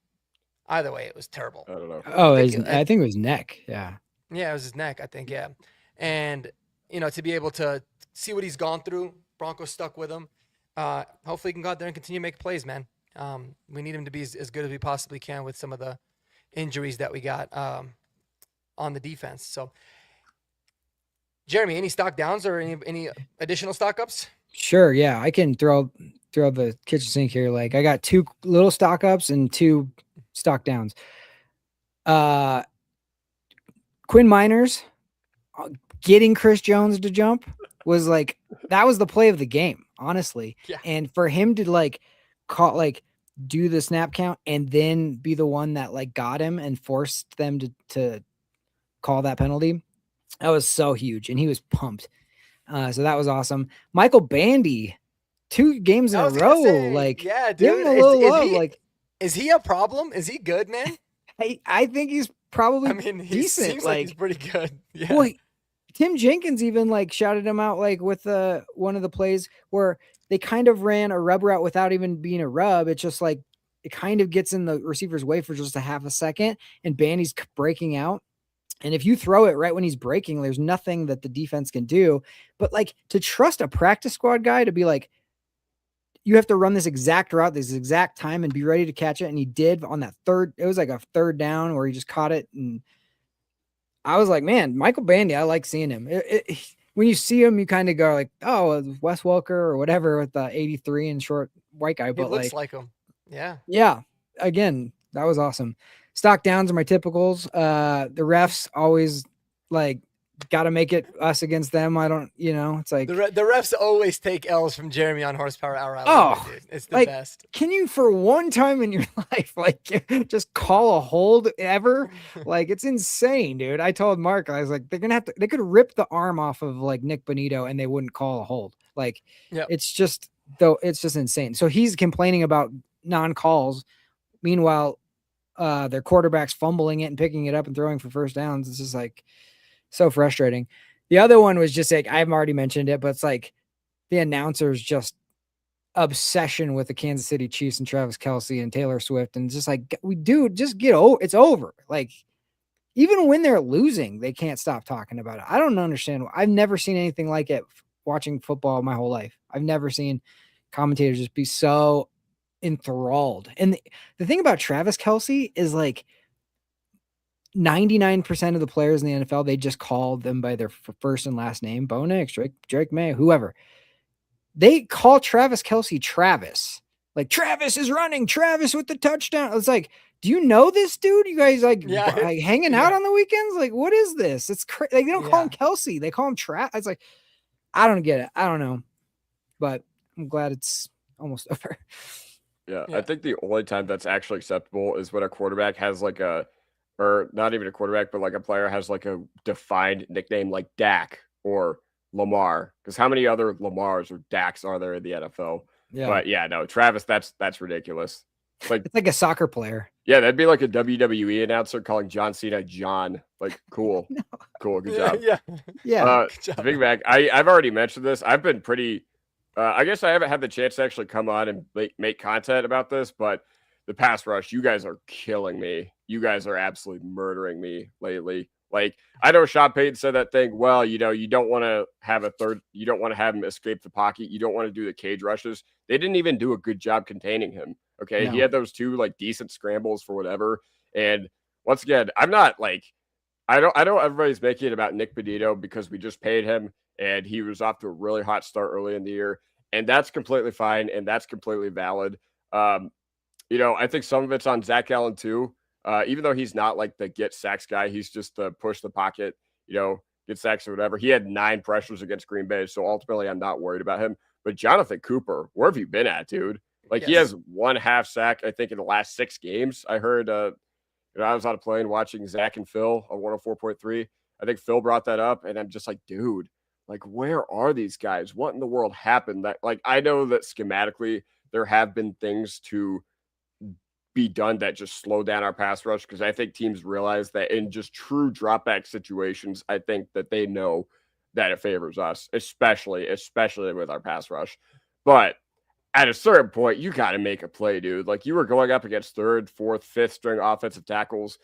Either way, it was terrible. I don't know. Oh, I think it was neck. Yeah. Yeah, it was his neck, I think. Yeah. And, to be able to see what he's gone through, Broncos stuck with him. Hopefully he can go out there and continue to make plays, man. We need him to be as good as we possibly can with some of the injuries that we got on the defense. So, Jeremy, any stock downs or any additional stock ups? Sure. Yeah. I can throw the kitchen sink here. Like I got 2 little stock ups and 2 stock downs. Quinn Miners, getting Chris Jones to jump was like, that was the play of the game, honestly. Yeah. And for him to like do the snap count and then be the one that like got him and forced them to call that penalty, that was so huge. And he was pumped. So that was awesome. Michael Bandy, 2 games in I a was gonna row. say, Like, yeah, give him dude. a little Is love. he Like, is he a problem? Is he good, man? I think he's probably I mean, he decent. seems like he's pretty good. Yeah. Well, Tim Jenkins even like shouted him out like with one of the plays where they kind of ran a rub route without even being a rub. It's just like it kind of gets in the receiver's way for just a half a second, and Bandy's breaking out. And if you throw it right when he's breaking, there's nothing that the defense can do. But like to trust a practice squad guy to be like, you have to run this exact route, this exact time, and be ready to catch it. And he did on that third. It was like a third down where he just caught it, and I was like, man, Michael Bandy, I like seeing him. When you see him, you kind of go like, oh, Wes Welker or whatever with the 83 and short white guy. He But looks like him. Yeah. Yeah, again, that was awesome. Stock downs are my typicals. The refs always like got to make it us against them. I don't, it's like The refs always take L's from Jeremy on horsepower hour. Oh, Dude. It's the like, best. Can you for one time in your life like just call a hold ever? Like it's insane, dude. I told Mark, I was like, they could rip the arm off of like Nick Bonito and they wouldn't call a hold. Like it's just insane. So he's complaining about non-calls. Meanwhile, their quarterback's fumbling it and picking it up and throwing for first downs. It's just like so frustrating. The other one was just like, I've already mentioned it, but it's like the announcers just obsession with the Kansas City Chiefs and Travis Kelce and Taylor Swift. And just like, just get over. It's over. Like, even when they're losing, they can't stop talking about it. I don't understand. I've never seen anything like it watching football my whole life. I've never seen commentators just be so enthralled. And the thing about Travis Kelce is like 99% of the players in the NFL, they just call them by their first and last name, Bo Nix, Drake May, whoever. They call Travis Kelce Travis. Like, Travis is running, Travis with the touchdown. It's like, do you know this dude? You guys like hanging out on the weekends? Like, what is this? It's crazy. Like, they don't call him Kelce. They call him Travis. It's like, I don't get it. I don't know. But I'm glad it's almost over. Yeah, I think the only time that's actually acceptable is when a quarterback has like or not even a quarterback, but like a player has like a defined nickname like Dak or Lamar. Because how many other Lamars or Daks are there in the NFL? Yeah. But yeah, no, Travis, that's ridiculous. Like it's like a soccer player. Yeah, that'd be like a WWE announcer calling John Cena John. Like, cool. No. Cool, good job. Yeah. Big Mac, I've already mentioned this. I've been pretty I guess I haven't had the chance to actually come on and make content about this, but the pass rush, you guys are killing me. You guys are absolutely murdering me lately. Like, I know Sean Payton said that thing, well, you don't want to have you don't want to have him escape the pocket. You don't want to do the cage rushes. They didn't even do a good job containing him. Okay. No. He had those 2 like decent scrambles for whatever. And once again, I'm not like, I know everybody's making it about Nick Bonito because we just paid him and he was off to a really hot start early in the year. And that's completely fine. And that's completely valid. I think some of it's on Zach Allen too. Even though he's not like the get sacks guy, he's just the push the pocket, get sacks or whatever. He had 9 pressures against Green Bay. So ultimately I'm not worried about him. But Jonathan Cooper, where have you been at, dude? Like he has 1 half sack, I think, in the last 6 games. I heard, I was on a plane watching Zach and Phil on 104.3. I think Phil brought that up. And I'm just like, dude, like, where are these guys? What in the world happened? That, like, I know that schematically there have been things to be done that just slow down our pass rush, because I think teams realize that in just true drop back situations, I think that they know that it favors us, especially with our pass rush. But at a certain point, you got to make a play, dude. Like, you were going up against 3rd, 4th, 5th string offensive tackles.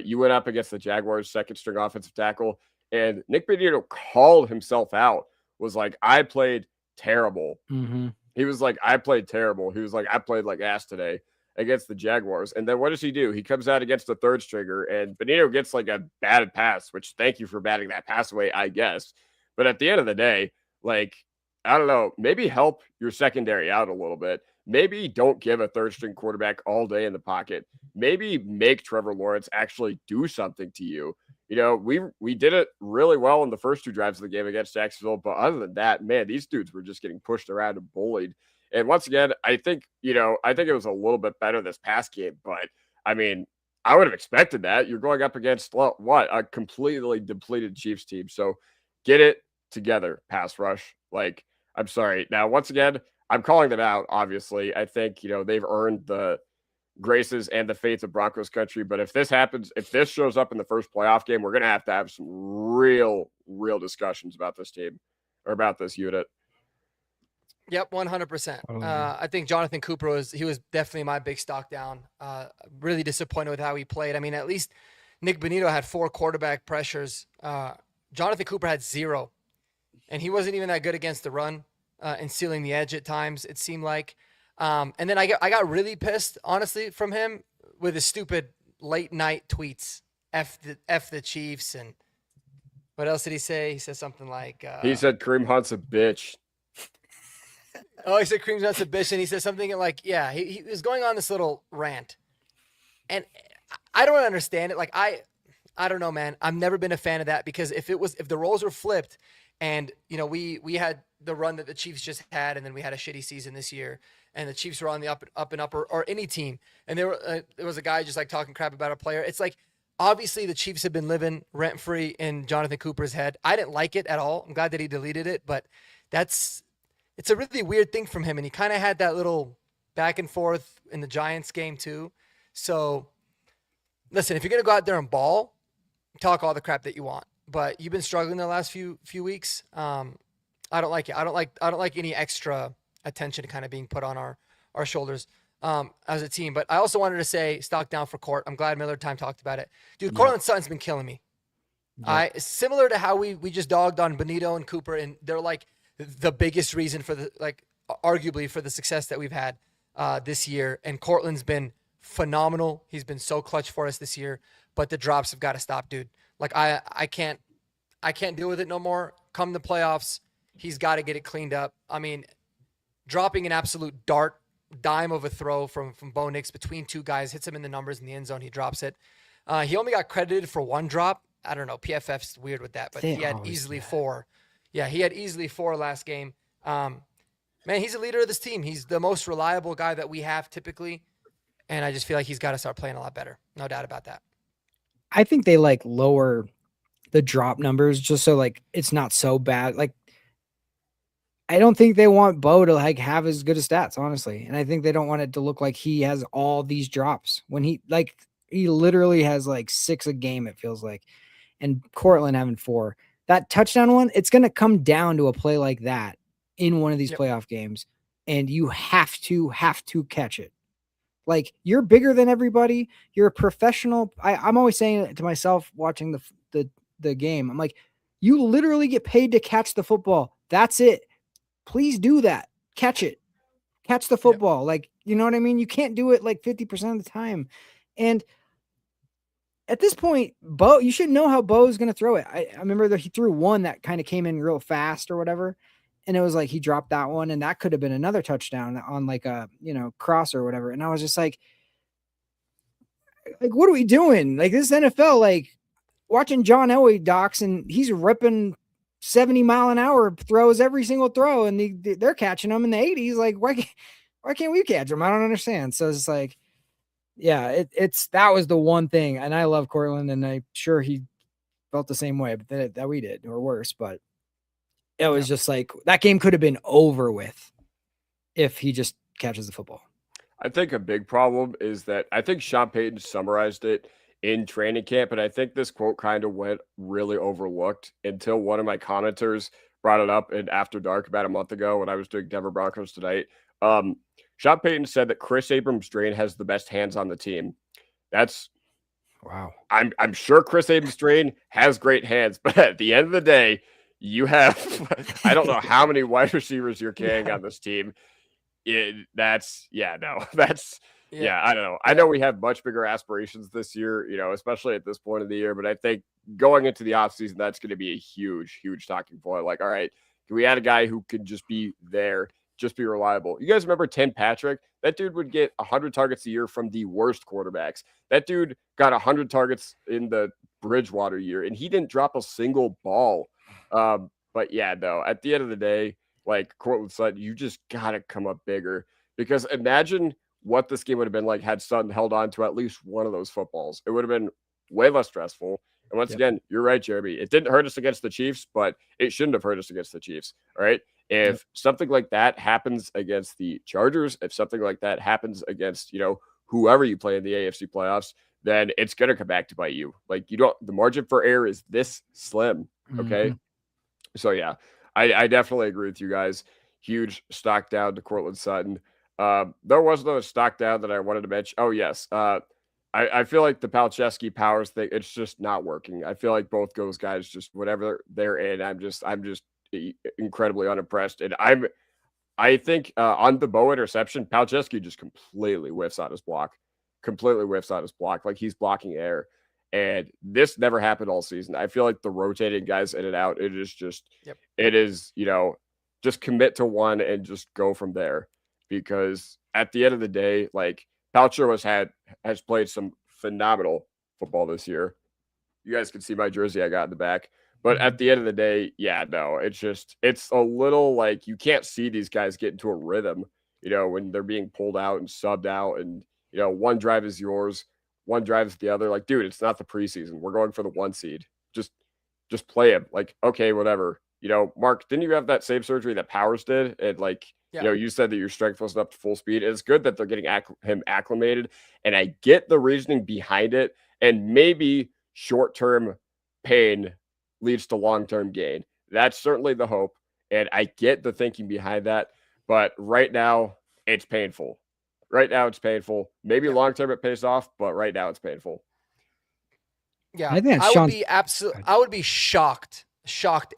You went up against the Jaguars' 2nd string offensive tackle, and Nick Bonito called himself out, was like, I played terrible. Mm-hmm. He was like, I played terrible. He was like, I played like ass today against the Jaguars. And then what does he do? He comes out against the 3rd stringer, and Bonito gets like a batted pass, which thank you for batting that pass away, I guess. But at the end of the day, like, I don't know, maybe help your secondary out a little bit. Maybe don't give a 3rd string quarterback all day in the pocket. Maybe make Trevor Lawrence actually do something to you. we did it really well in the first 2 drives of the game against Jacksonville. But other than that, man, these dudes were just getting pushed around and bullied. And once again, I think it was a little bit better this past game. But I mean, I would have expected that. You're going up against what? A completely depleted Chiefs team. So get it together, pass rush. Like, I'm sorry. Now, once again, I'm calling them out, obviously. I think, they've earned the graces and the faith of Broncos country. But if this happens, if this shows up in the first playoff game, we're going to have some real discussions about this team or about this unit. Yep, 100%. I think Jonathan Cooper was definitely my big stock down. Really disappointed with how he played. I mean, at least Nick Bonito had 4 quarterback pressures. Jonathan Cooper had 0, and he wasn't even that good against the run and sealing the edge at times, it seemed like. And then I got really pissed, honestly, from him with his stupid late night tweets. F the Chiefs, and what else did he say? He said something like he said Kareem Hunt's a bitch. Oh, he said Kareem Hunt's a bitch, and he said something like, yeah, he was going on this little rant, and I don't understand it. Like I don't know, man. I've never been a fan of that, because if the roles were flipped, and we had the run that the Chiefs just had, and then we had a shitty season this year, and the Chiefs were on the up and up, or any team, and there was a guy just like talking crap about a player. It's like, obviously the Chiefs have been living rent free in Jonathan Cooper's head. I didn't like it at all. I'm glad that he deleted it, but it's a really weird thing from him. And he kind of had that little back and forth in the Giants game too. So listen, if you're going to go out there and ball, talk all the crap that you want, but you've been struggling the last few weeks. I don't like it. I don't like any extra attention kind of being put on our shoulders as a team. But I also wanted to say stock down for Court. I'm glad Miller Time talked about it. Dude, Cortland Sutton's been killing me. Similar to how we just dogged on Bonito and Cooper, and they're like the biggest reason for arguably for the success that we've had this year. And Cortland's been phenomenal. He's been so clutch for us this year, but the drops have got to stop, dude. Like I can't deal with it no more. Come the playoffs, he's got to get it cleaned up. I mean, dropping an absolute dime of a throw from Bo Nix between 2 guys, hits him in the numbers in the end zone. He drops it. He only got credited for 1 drop. I don't know. PFF's weird with that, but he had easily 4. Yeah, he had easily 4 last game. Man, he's a leader of this team. He's the most reliable guy that we have typically, and I just feel like he's got to start playing a lot better. No doubt about that. I think they lower the drop numbers just so it's not so bad. I don't think they want Bo to have as good as stats, honestly. And I think they don't want it to look like he has all these drops when he literally has 6 a game, it feels like. And Cortland having 4. That touchdown one, it's going to come down to a play like that in one of these playoff games. And you have to catch it. You're bigger than everybody. You're a professional. I'm always saying it to myself watching the game. I'm like, you literally get paid to catch the football. That's it. Please do that. Catch it. Catch the football. You know what I mean? You can't do it 50% of the time. And at this point, Bo, you should know how Bo's going to throw it. I remember that he threw one that kind of came in real fast or whatever. And it was he dropped that one, and that could have been another touchdown on a, cross or whatever. And I was just like, what are we doing? This NFL, watching John Elway docs, and he's ripping 70-mile-an-hour throws every single throw, and they're catching them in the 80s. Why can't we catch them? I don't understand. So it's yeah, that was the one thing. And I love Cortland, and I'm sure he felt the same way that we did, or worse. But it was just that game could have been over with if he just catches the football. I think a big problem is that I think Sean Payton summarized it in training camp, and I think this quote kind of went really overlooked until one of my commenters brought it up in After Dark about a month ago when I was doing Denver Broncos Tonight. Sean Payton said that Chris Abrams-Drain has the best hands on the team. That's wow. I'm sure Chris Abrams-Drain has great hands, but at the end of the day, you have I don't know how many wide receivers you're carrying on this team. I don't know. I know we have much bigger aspirations this year, especially at this point of the year, but I think going into the offseason, that's going to be a huge talking point. All right, can we add a guy who can just be there, just be reliable? You guys remember Tim Patrick? That dude would get 100 targets a year from the worst quarterbacks. That dude got 100 targets in the Bridgewater year, and he didn't drop a single ball. But yeah, no, at the end of the day, like Cortland Sutton, you just got to come up bigger, because imagine what this game would have been like had Sutton held on to at least one of those footballs. It would have been way less stressful. And once again, you're right, Jeremy. It didn't hurt us against the Chiefs, but it shouldn't have hurt us against the Chiefs. All right. If something like that happens against the Chargers, if something like that happens against, whoever you play in the AFC playoffs, then it's going to come back to bite you. Like, the margin for error is this slim. Okay. Mhm. So yeah, I definitely agree with you guys. Huge stock down to Cortland Sutton. There was another stock down that I wanted to mention. Oh yes. I feel like the Palczewski Powers thing, it's just not working. I feel like both those guys, just whatever they're in, I'm just incredibly unimpressed. And I think on the Bow interception, Palczewski just completely whiffs on his block. Completely whiffs on his block. Like he's blocking air. And this never happened all season. I feel like the rotating guys in and out, it is just, it is, just commit to one and just go from there. Because at the end of the day, like Palcho has played some phenomenal football this year. You guys can see my jersey I got in the back. But at the end of the day, yeah, no, it's a little like you can't see these guys get into a rhythm, when they're being pulled out and subbed out, and one drive is yours, one drive is the other. Like, dude, it's not the preseason. We're going for the 1 seed. Just play him. Like, okay, whatever. Mark, didn't you have that same surgery that Powers did? And you said that your strength wasn't up to full speed. It's good that they're getting him acclimated, and I get the reasoning behind it. And maybe short-term pain leads to long-term gain. That's certainly the hope, and I get the thinking behind that. But right now, it's painful. Right now, it's painful. Maybe long-term it pays off, but right now, it's painful. Yeah, I think I would be shocked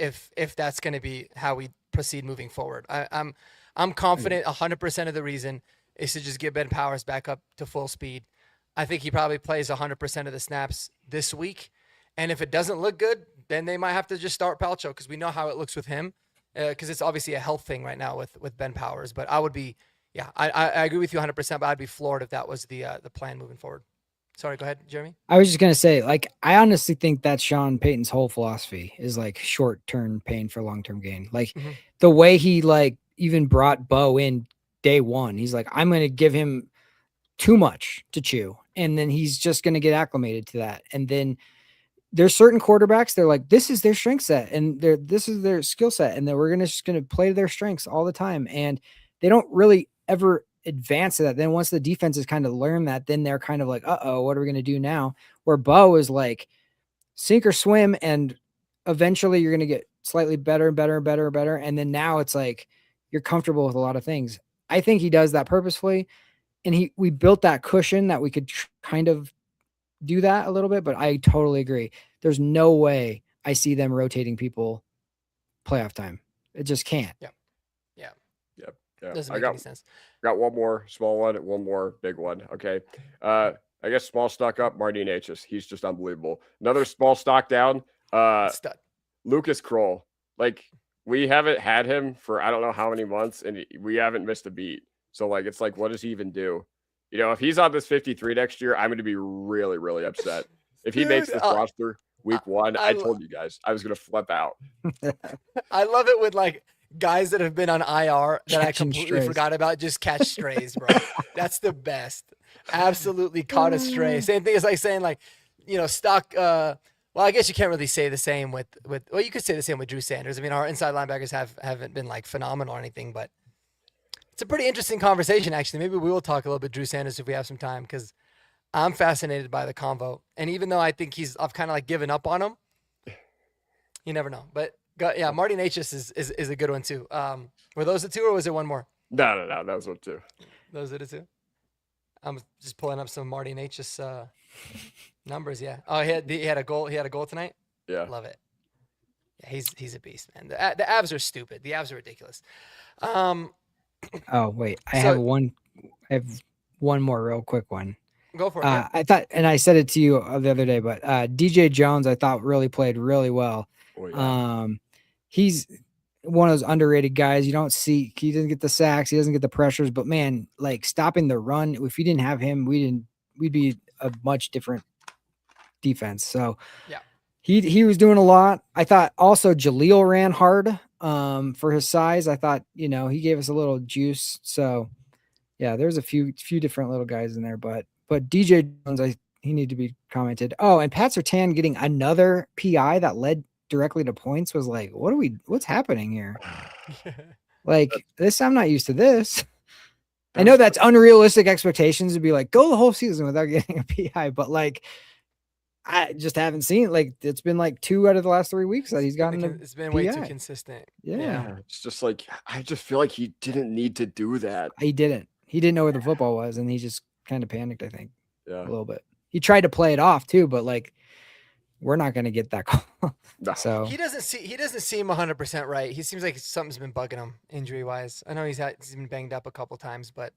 if that's going to be how we proceed moving forward. I'm confident 100% of the reason is to just get Ben Powers back up to full speed. I think he probably plays 100% of the snaps this week. And if it doesn't look good, then they might have to just start Palcho, because we know how it looks with him, because it's obviously a health thing right now with Ben Powers. But I would be, I agree with you 100%, but I'd be floored if that was the plan moving forward. Sorry, go ahead, Jeremy. I was just going to say, like, I honestly think that's Sean Payton's whole philosophy is like short-term pain for long-term gain. Like the way he even brought Bo in day one, he's like, I'm going to give him too much to chew. And then he's just going to get acclimated to that. And then there's certain quarterbacks, they're like, this is their strength set and this is their skill set. And then we're just going to play to their strengths all the time. And they don't really ever advance to that. Then once the defenses kind of learn that, then they're kind of like, uh-oh, what are we going to do now? Where Bo is like sink or swim, and eventually you're going to get slightly better and better and better and better. And then now it's like you're comfortable with a lot of things. I think he does that purposefully. And we built that cushion that we could kind of do that a little bit, but I totally agree. There's no way I see them rotating people playoff time. It just can't. Yeah. Doesn't make any sense. Got one more small one, one more big one. Okay. I guess small stock up, Martin H's. He's just unbelievable. Another small stock down. Stud. Lucas Kroll. Like, we haven't had him for I don't know how many months, and we haven't missed a beat. So, it's like, what does he even do? If he's on this 53 next year, I'm going to be really, really upset. If he makes this roster week one, I told you guys, I was going to flip out. I love it with, guys that have been on IR that I completely forgot about just catch strays, bro. That's the best. Absolutely caught a stray. Same thing as saying stock. Well, I guess you can't really say the same with well, you could say the same with Drew Sanders. I mean, our inside linebackers haven't been phenomenal or anything, but it's a pretty interesting conversation, actually. Maybe we will talk a little bit Drew Sanders if we have some time, because I'm fascinated by the convo. And even though I think I've kind of given up on him, you never know. But yeah, Martin H's is a good one too. Were those the two, or was there one more? No, that was one too. Those are the two. I'm just pulling up some Martin H's numbers. Yeah. Oh, he had a goal. He had a goal tonight. Yeah. Love it. Yeah, he's a beast, man. The abs are stupid. The abs are ridiculous. Oh wait, I have one more real quick one. Go for it. Yeah. I thought, and I said it to you the other day, but DJ Jones, I thought really played really well. Oh, yeah. He's one of those underrated guys. You don't see, he doesn't get the sacks, he doesn't get the pressures, but man, stopping the run. If you didn't have him, we'd be a much different defense. So Yeah. he was doing a lot. I thought also Jaleel ran hard for his size. I thought, he gave us a little juice. So yeah, there's a few different little guys in there, but DJ Jones, he need to be commented. Oh, and Pat Surtain getting another PI that led directly to points was like, what's happening here? Like this, I'm not used to this. I know that's unrealistic expectations to be like, go the whole season without getting a PI, but like, I just haven't seen like it's been like 2 out of the last 3 weeks that he's gotten. It's been way too consistent. Yeah. It's just like I just feel like he didn't need to do that. He didn't know where the football was, and he just kind of panicked. I think a Yeah. little bit. He tried to play it off too, but like we're not going to get that call. No. So he doesn't seem 100% right. He seems like something's been bugging him injury wise. I know he's been banged up a couple times, but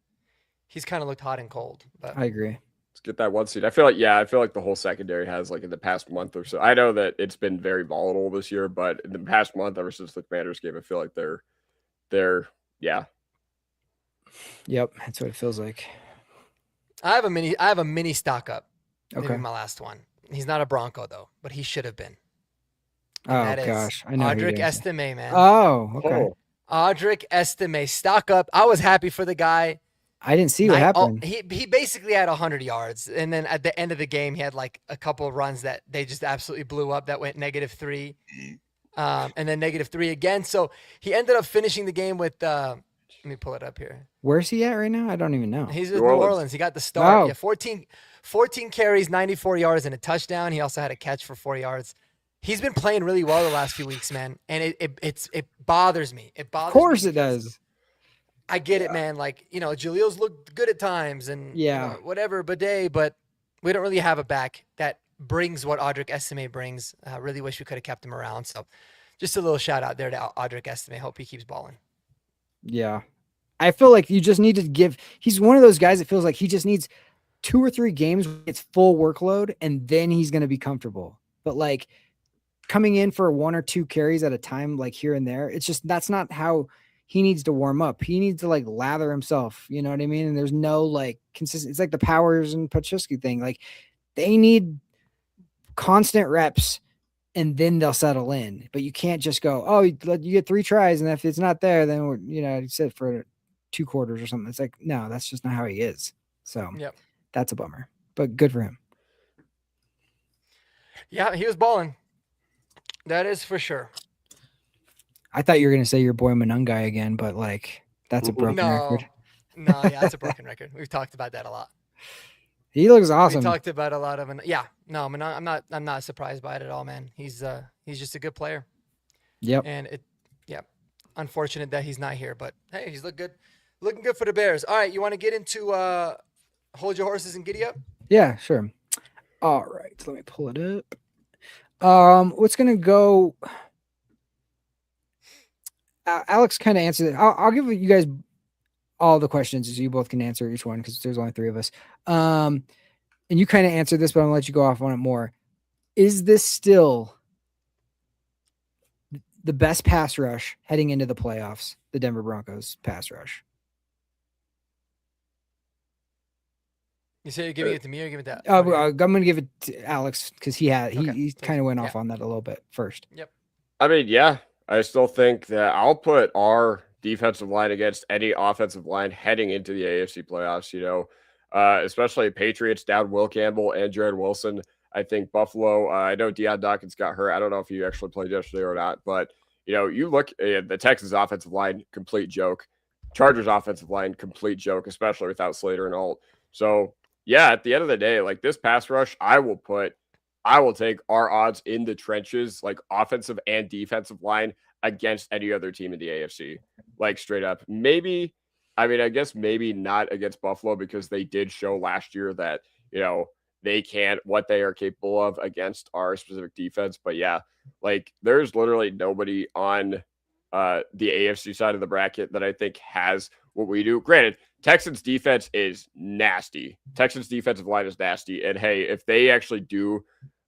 he's kind of looked hot and cold. But I agree. Let's get that one seed. I feel like the whole secondary has like in the past month or so. I know that it's been very volatile this year, but in the past month, ever since the Commanders game, I feel like they're Yep, that's what it feels like. I have a mini stock up. Maybe Okay. my last one. He's not a Bronco though, but he should have been. And gosh, I know. Audric Estime, man. Oh, okay. Audric Estime, stock up. I was happy for the guy. I didn't see what happened. He basically had 100 yards, and then at the end of the game, he had like a couple of runs that they just absolutely blew up. That went -3, and then -3 again. So he ended up finishing the game with. Let me pull it up here. Where's he at right now? I don't even know. He's with New Orleans. He got the start. Oh. Yeah, 14 carries, 94 yards, and a touchdown. He also had a catch for 4 yards. He's been playing really well the last few weeks, man, and it bothers me. It bothers. Of course me it does. I get it, man. Like, Jaleel's looked good at times and whatever, bidet, but we don't really have a back that brings what Audric Estime brings. I really wish we could have kept him around. So just a little shout out there to Audric Estime. Hope he keeps balling. Yeah. I feel like you just need to he's one of those guys that feels like he just needs 2 or 3 games with its full workload, and then he's going to be comfortable. But like coming in for 1 or 2 carries at a time, like here and there, it's just, that's not how he needs to warm up. He needs to like lather himself. You know what I mean? And there's no like consistent. It's like the Powers and Paczewski thing. Like they need constant reps and then they'll settle in. But you can't just go, oh, you get 3 tries. And if it's not there, then you sit for 2 quarters or something. It's like, no, that's just not how he is. So that's a bummer, but good for him. Yeah, he was balling. That is for sure. I thought you were going to say your boy Monungai again, but like that's a broken record. No, yeah, it's a broken record. We've talked about that a lot. He looks awesome. We talked about a lot of I'm not surprised by it at all, man. He's just a good player. Yep. And unfortunate that he's not here, but hey, he's looking good for the Bears. All right, you want to get into hold your horses and giddy up? Yeah, sure. All right, so let me pull it up. What's gonna go? Alex kind of answered it. I'll give you guys all the questions so you both can answer each one because there's only 3 of us. And you kind of answered this, but I'm gonna let you go off on it more. Is this still the best pass rush heading into the playoffs? The Denver Broncos pass rush. You say you're giving it to me or giving it to? I'm going to give it to Alex because he kind of went off on that a little bit first. Yep. I mean, yeah, I still think that I'll put our defensive line against any offensive line heading into the AFC playoffs. Especially Patriots down Will Campbell and Jared Wilson. I think Buffalo. I know Deion Dawkins got hurt. I don't know if he actually played yesterday or not, but you look at the Texans offensive line, complete joke. Chargers offensive line, complete joke, especially without Slater and Alt. So. Yeah, at the end of the day, like this pass rush, I will take our odds in the trenches, like offensive and defensive line against any other team in the AFC, like straight up. I guess maybe not against Buffalo because they did show last year that, they can't, what they are capable of against our specific defense. But yeah, like there's literally nobody on the AFC side of the bracket that I think has what we do. Granted, Texans defense is nasty. Texans defensive line is nasty. And hey, if they actually do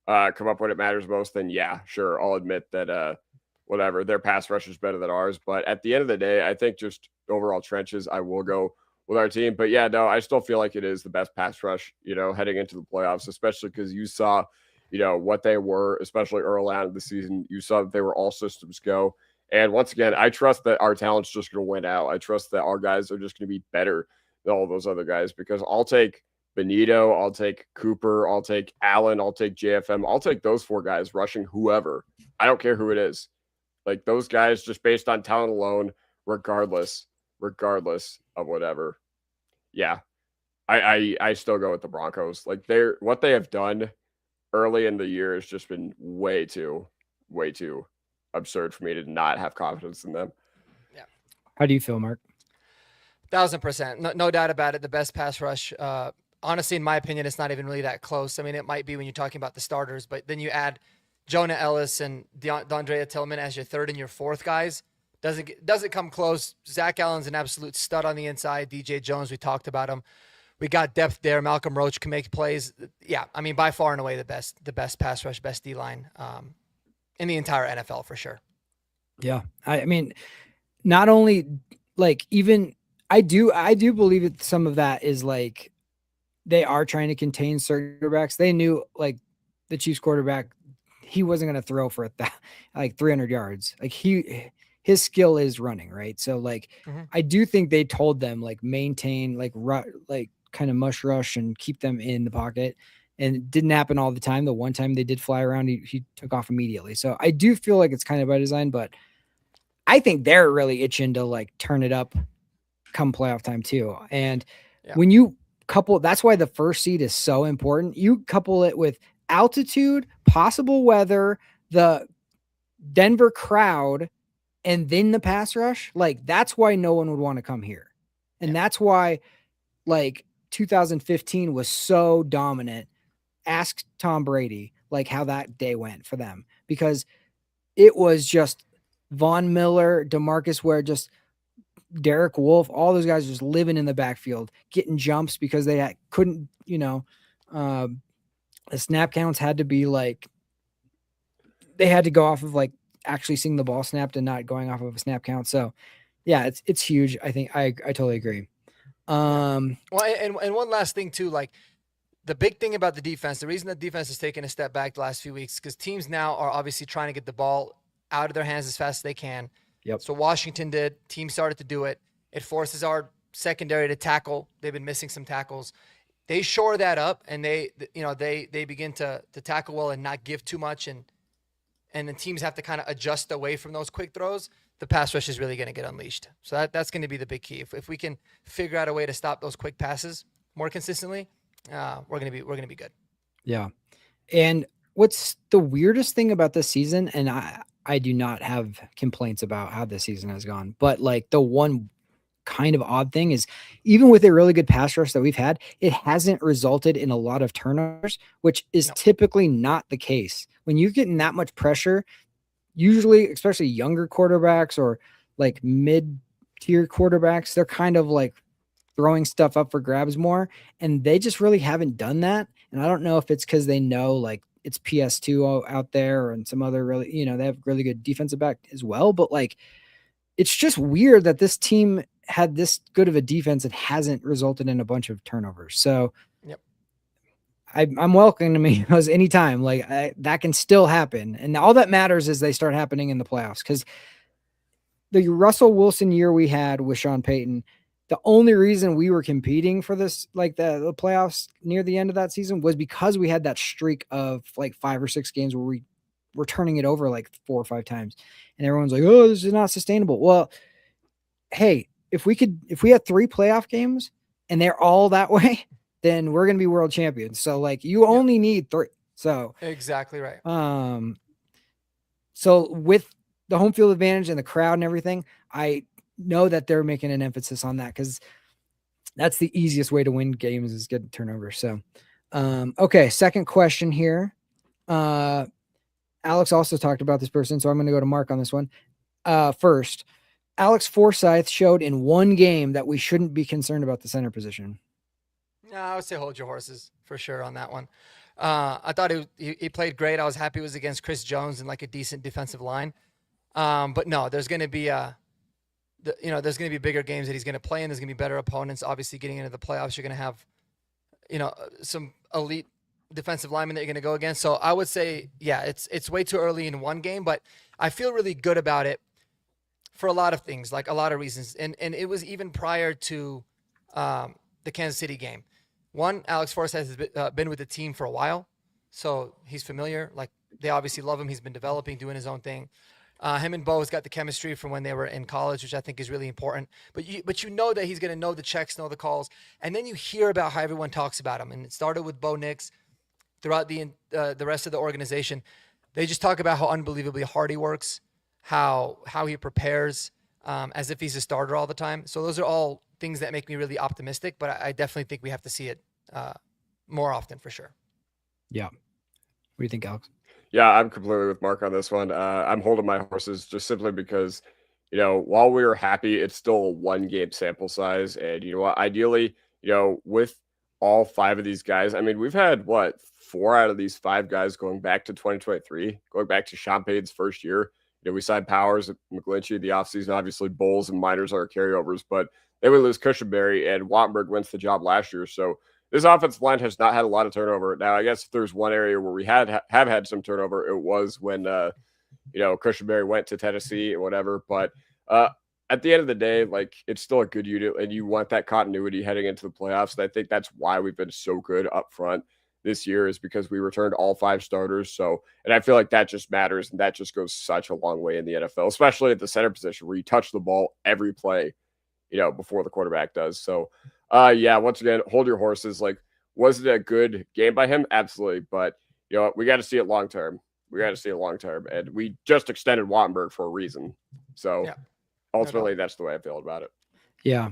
come up when it matters most, then yeah, sure. I'll admit that whatever, their pass rush is better than ours. But at the end of the day, I think just overall trenches, I will go with our team. But yeah, no, I still feel like it is the best pass rush, heading into the playoffs, especially because you saw what they were, especially early on in the season. You saw that they were all systems go. And once again, I trust that our talent's just going to win out. I trust that our guys are just going to be better than all those other guys because I'll take Benito, I'll take Cooper, I'll take Allen, I'll take JFM, I'll take those 4 guys rushing whoever. I don't care who it is. Like those guys, just based on talent alone, regardless of whatever. Yeah, I still go with the Broncos. Like what they have done early in the year has just been way too absurd for me to not have confidence in them. Yeah. How do you feel, Mark? 1,000%. No doubt about it. The best pass rush. Honestly, in my opinion, it's not even really that close. I mean, it might be when you're talking about the starters, but then you add Jonah Ellis and Dondrea Tillman as your third and your fourth guys. Doesn't come close. Zach Allen's an absolute stud on the inside. DJ Jones, we talked about him. We got depth there. Malcolm Roach can make plays. Yeah, I mean, by far and away the best pass rush, best D line in the entire NFL for sure. Yeah, I mean, not only like even I do believe that some of that is like they are trying to contain certain quarterbacks. They knew like the Chiefs quarterback, he wasn't going to throw for like 300 yards. Like his skill is running, right? So like I do think they told them like maintain like kind of mush rush and keep them in the pocket. And it didn't happen all the time. The one time they did fly around, he took off immediately. So I do feel like it's kind of by design, but I think they're really itching to like turn it up come playoff time too. And when you couple, that's why the first seed is so important. You couple it with altitude, possible weather, the Denver crowd, and then the pass rush. Like that's why no one would want to come here. And that's why like 2015 was so dominant. Ask Tom Brady, like how that day went for them, because it was just Von Miller, DeMarcus Ware, just Derek Wolfe, all those guys just living in the backfield, getting jumps because they couldn't, the snap counts had to be like, they had to go off of like actually seeing the ball snapped and not going off of a snap count. So yeah, it's huge. I think I totally agree. Well, and one last thing too, like the big thing about the defense, the reason the defense has taken a step back the last few weeks, because teams now are obviously trying to get the ball out of their hands as fast as they can. Yep. So Washington did. Teams started to do it. It forces our secondary to tackle. They've been missing some tackles. They shore that up, and they begin to tackle well and not give too much, and then teams have to kind of adjust away from those quick throws. The pass rush is really going to get unleashed. So that's going to be the big key. If we can figure out a way to stop those quick passes more consistently, we're going to be good. Yeah. And what's the weirdest thing about this season, and I do not have complaints about how this season has gone, but like the one kind of odd thing is even with a really good pass rush that we've had, it hasn't resulted in a lot of turnovers, which is typically not the case. When you're getting that much pressure, usually, especially younger quarterbacks or like mid-tier quarterbacks, they're kind of like throwing stuff up for grabs more, and they just really haven't done that. And I don't know if it's because they know like it's PS2 out there and some other really, they have really good defensive back as well. But like, it's just weird that this team had this good of a defense and hasn't resulted in a bunch of turnovers. So I'm welcoming those anytime. Like that can still happen. And all that matters is they start happening in the playoffs, because the Russell Wilson year we had with Sean Payton, the only reason we were competing for this, like the playoffs near the end of that season, was because we had that streak of like 5 or 6 games where we were turning it over like 4 or 5 times. And everyone's like, oh, this is not sustainable. Well, hey, if we had 3 playoff games and they're all that way, then we're going to be world champions. So like you only need 3. So exactly right. So with the home field advantage and the crowd and everything, I know that they're making an emphasis on that, because that's the easiest way to win games is get turnovers. So, okay. Second question here. Alex also talked about this person, so I'm going to go to Mark on this one. First, Alex Forsyth showed in one game that we shouldn't be concerned about the center position. No, I would say hold your horses for sure on that one. I thought he played great. I was happy it was against Chris Jones and like a decent defensive line. But no, there's going to be there's going to be bigger games that he's going to play in. There's going to be better opponents. Obviously, getting into the playoffs, you're going to have, some elite defensive linemen that you're going to go against. So I would say, yeah, it's way too early in one game, but I feel really good about it for a lot of things, like a lot of reasons. And it was even prior to the Kansas City game. One, Alex Forsythe has been with the team for a while, so he's familiar. Like they obviously love him. He's been developing, doing his own thing. Him and Bo has got the chemistry from when they were in college, which I think is really important. But you know that he's going to know the checks, know the calls, and then you hear about how everyone talks about him. And it started with Bo Nix throughout the rest of the organization. They just talk about how unbelievably hard he works, how he prepares, as if he's a starter all the time. So those are all things that make me really optimistic. But I definitely think we have to see it more often for sure. Yeah. What do you think, Alex? Yeah, I'm completely with Mark on this one. I'm holding my horses just simply because, while we were happy, it's still a 1 game sample size. And you know what? Ideally, with all 5 of these guys, I mean, we've had 4 out of these 5 guys going back to 2023, going back to Sean Payton's first year. We signed Powers, McGlinchey, the offseason. Obviously, Bowles and Miners are carryovers, but they would lose Cushenberry, and Wattenberg wins the job last year. So this offensive line has not had a lot of turnover. Now, I guess if there's one area where we have had some turnover, it was when Cushenberry went to Tennessee or whatever. But at the end of the day, like it's still a good unit, and you want that continuity heading into the playoffs. And I think that's why we've been so good up front this year, is because we returned all 5 starters. So, and I feel like that just matters, and that just goes such a long way in the NFL, especially at the center position where you touch the ball every play, before the quarterback does. So, yeah, once again, hold your horses. Like, was it a good game by him? Absolutely. But, we got to see it long term. And we just extended Wattenberg for a reason. So, Yeah, ultimately, that's the way I feel about it. Yeah.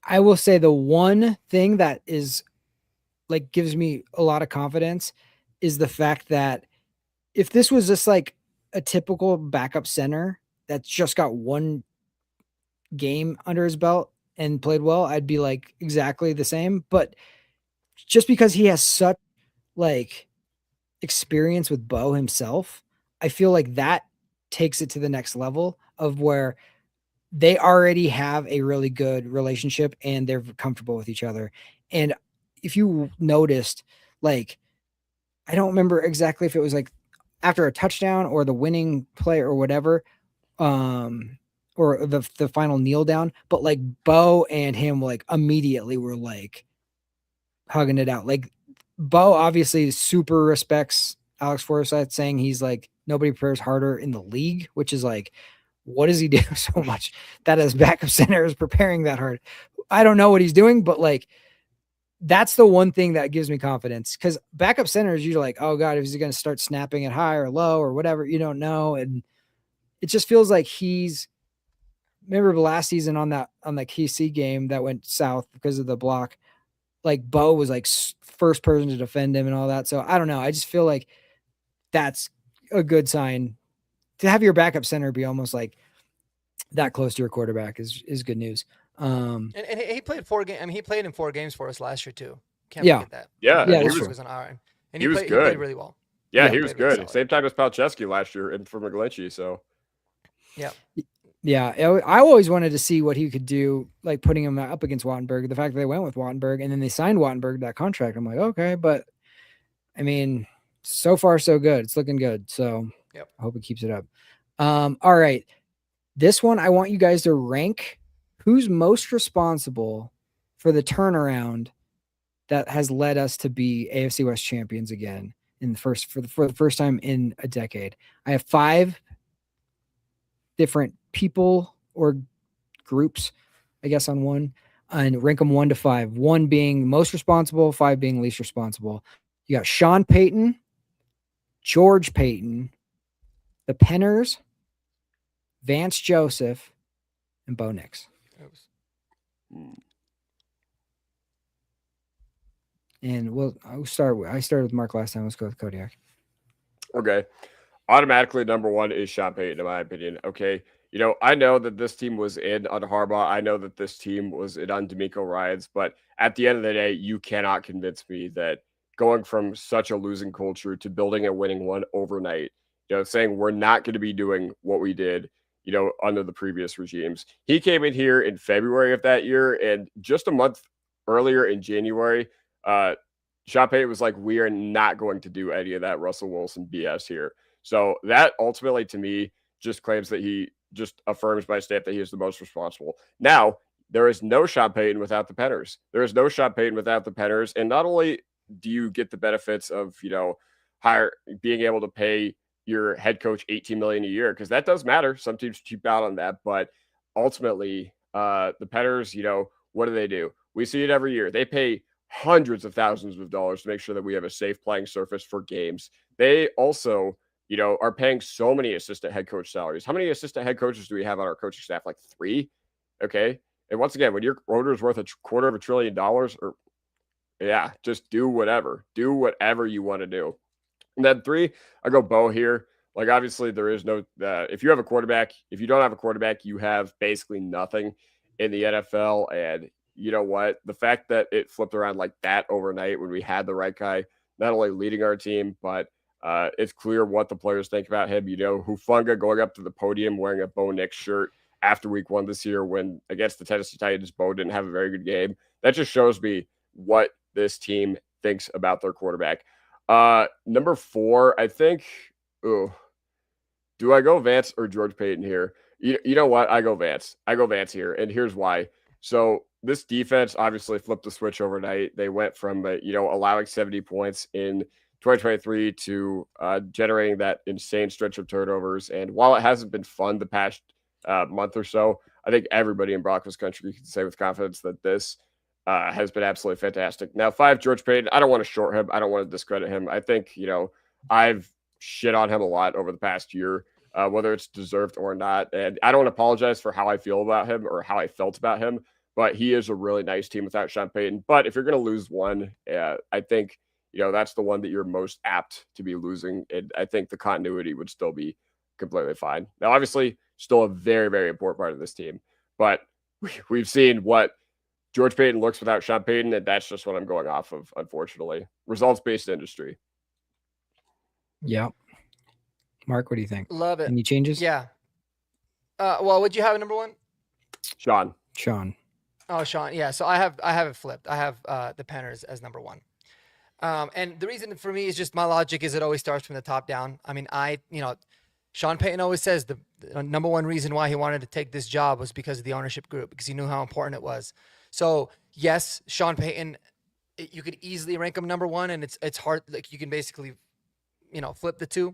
I will say the one thing that is like gives me a lot of confidence is the fact that if this was just like a typical backup center that's just got one game under his belt and played well, I'd be like exactly the same. But just because he has such like experience with Bo himself, I feel like that takes it to the next level of where they already have a really good relationship and they're comfortable with each other. And if you noticed, like, I don't remember exactly if it was like after a touchdown or the winning play or whatever, or the final kneel down, but like Bo and him like immediately were like hugging it out. Like Bo obviously super respects Alex Forsythe, saying he's like nobody prepares harder in the league, which is like, what does he do so much that his backup center is preparing that hard? I don't know what he's doing, but like that's the one thing that gives me confidence, because backup centers, you're like, oh God, is he going to start snapping it high or low or whatever? You don't know. And it just feels like remember last season on that KC game that went south because of the block, like Bo was like first person to defend him and all that. So I don't know. I just feel like that's a good sign to have your backup center be almost like that close to your quarterback is good news. And he played 4 games. I mean, he played in 4 games for us last year too. Can't Yeah. forget that. Yeah, Yeah, and that's true. was on our end. And he was He played good. really well. Yeah, Yeah, he was played really good. solid. Same time as Palczewski last year and for McGlinchey. So, Yeah. Yeah, I always wanted to see what he could do, like putting him up against Wattenberg. The fact that they went with Wattenberg and then they signed Wattenberg that contract, I'm like, okay, but I mean, so far so good. It's looking good. So Yep. I hope it keeps it up. All right, this one I want you guys to rank who's most responsible for the turnaround that has led us to be AFC West champions again for the first time in a decade. I have 5 different people or groups, I guess, on one, and rank them 1 to 5. 1 being most responsible, 5 being least responsible. You got Sean Payton, George Payton, the Penners, Vance Joseph, and Bo Nix. And I started with Mark last time. Let's go with Kodiak. okay. Automatically, number 1 is Sean Payton, in my opinion. Okay. I know that this team was in on Harbaugh. I know that this team was in on D'Amico Ryans, but at the end of the day, you cannot convince me that going from such a losing culture to building a winning one overnight, saying we're not going to be doing what we did, under the previous regimes. He came in here in February of that year, and just a month earlier in January, Sean Payton was like, we are not going to do any of that Russell Wilson BS here. So that ultimately, to me, just claims that he just affirms by stamp that he is the most responsible. Now, there is no Sean Payton without the Penners. There is no Sean Payton without the Penners. And not only do you get the benefits of, being able to pay your head coach $18 million a year, because that does matter. Some teams cheap out on that, but ultimately, the Penners, what do? We see it every year. They pay hundreds of thousands of dollars to make sure that we have a safe playing surface for games. They also, are paying so many assistant head coach salaries. How many assistant head coaches do we have on our coaching staff? Like 3. Okay. And once again, when your order is worth $250 billion, or just do whatever you want to do. And then 3, I go Bo here. Like, obviously there is no, if you don't have a quarterback, you have basically nothing in the NFL. And you know what? The fact that it flipped around like that overnight when we had the right guy, not only leading our team, but it's clear what the players think about him. Hufanga going up to the podium wearing a Bo Nix shirt after week 1 this year when against the Tennessee Titans, Bo didn't have a very good game. That just shows me what this team thinks about their quarterback. Number 4, I think, do I go Vance or George Payton here? You know what? I go Vance here. And here's why. So this defense obviously flipped the switch overnight. They went from, allowing 70 points in 2023 to generating that insane stretch of turnovers. And while it hasn't been fun the past month or so, I think everybody in Broncos country can say with confidence that this has been absolutely fantastic. Now, 5, George Payton. I don't want to short him. I don't want to discredit him. I think, I've shit on him a lot over the past year, whether it's deserved or not. And I don't apologize for how I feel about him or how I felt about him, but he is a really nice team without Sean Payton. But if you're going to lose one, I think, that's the one that you're most apt to be losing. And I think the continuity would still be completely fine. Now, obviously, still a very, very important part of this team, but we've seen what George Payton looks without Sean Payton, and that's just what I'm going off of, unfortunately. Results-based industry. Yeah. Mark, what do you think? Love it. Any changes? Yeah. Well, would you have a number 1? Sean. Oh, Sean. Yeah. So I have it flipped. I have the Penners as number 1. And the reason for me is just my logic is it always starts from the top down. I mean, Sean Payton always says the number 1 reason why he wanted to take this job was because of the ownership group, because he knew how important it was. So yes, Sean Payton, you could easily rank him number 1, and it's hard. Like, you can basically, flip the 2.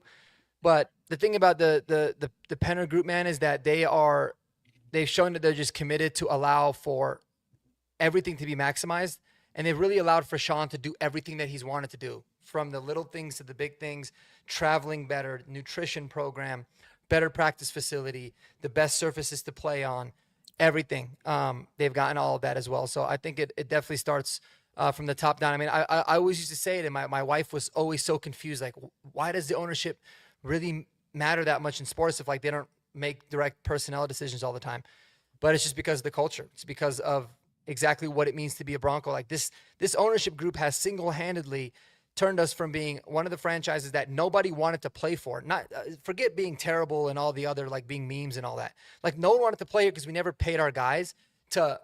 But the thing about the Penner group, man, is that they've shown that they're just committed to allow for everything to be maximized. And they've really allowed for Sean to do everything that he's wanted to do, from the little things to the big things, traveling better, nutrition program, better practice facility, the best surfaces to play on, everything. They've gotten all of that as well. So I think it definitely starts from the top down. I mean, I always used to say it, and my wife was always so confused. Like, why does the ownership really matter that much in sports if, like, they don't make direct personnel decisions all the time? But it's just because of the culture. It's because of exactly what it means to be a Bronco. Like, this ownership group has single-handedly turned us from being one of the franchises that nobody wanted to play for. Not forget being terrible and all the other, like, being memes and all that. Like, no one wanted to play here because we never paid our guys, to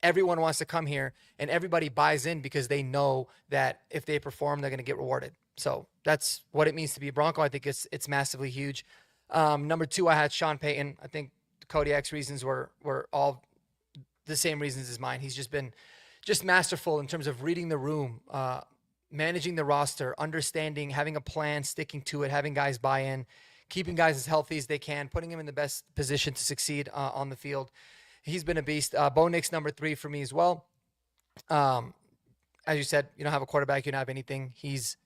everyone wants to come here and everybody buys in because they know that if they perform, they're going to get rewarded. So that's what it means to be a Bronco. I think it's massively huge. Number 2, I had Sean Payton. I think Kodiak's reasons were all the same reasons as mine. He's just been masterful in terms of reading the room, managing the roster, understanding, having a plan, sticking to it, having guys buy in, keeping guys as healthy as they can, putting them in the best position to succeed on the field. He's been a beast. Bo Nix, number 3 for me as well. As you said, you don't have a quarterback, you don't have anything. He's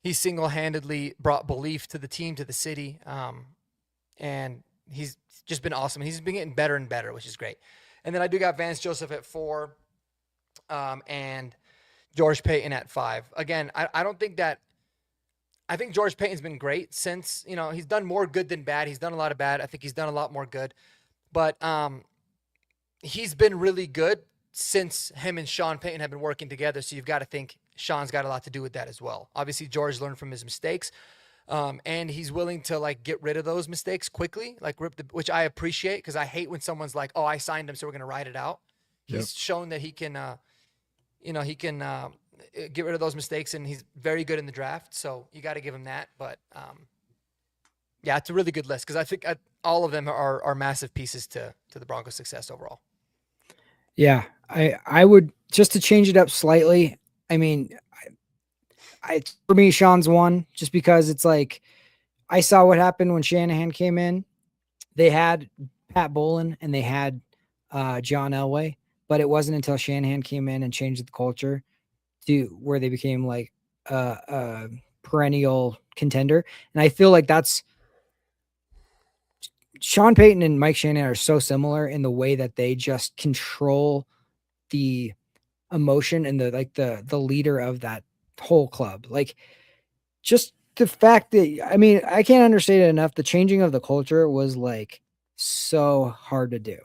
single-handedly brought belief to the team, to the city, and he's just been awesome. He's been getting better and better, which is great. And then I do got Vance Joseph at 4, and George Payton at 5. Again, I don't think that – I think George Payton's been great since, he's done more good than bad. He's done a lot of bad. I think he's done a lot more good. But he's been really good since him and Sean Payton have been working together, so you've got to think Sean's got a lot to do with that as well. Obviously, George learned from his mistakes, and he's willing to, like, get rid of those mistakes quickly, like which I appreciate, because I hate when someone's like, "Oh, I signed him, so we're gonna ride it out." He's shown that he can, get rid of those mistakes, and he's very good in the draft. So you got to give him that. But yeah, it's a really good list because I think all of them are massive pieces to the Broncos' success overall. Yeah, I would just to change it up slightly. I mean, for me, Sean's one just because it's like I saw what happened when Shanahan came in. They had Pat Bowlen and they had John Elway, but it wasn't until Shanahan came in and changed the culture to where they became like a perennial contender. And I feel like that's Sean Payton and Mike Shanahan are so similar in the way that they just control the emotion and the leader of that whole club. Like just the fact that I mean, I can't understate it enough. The changing of the culture was like so hard to do.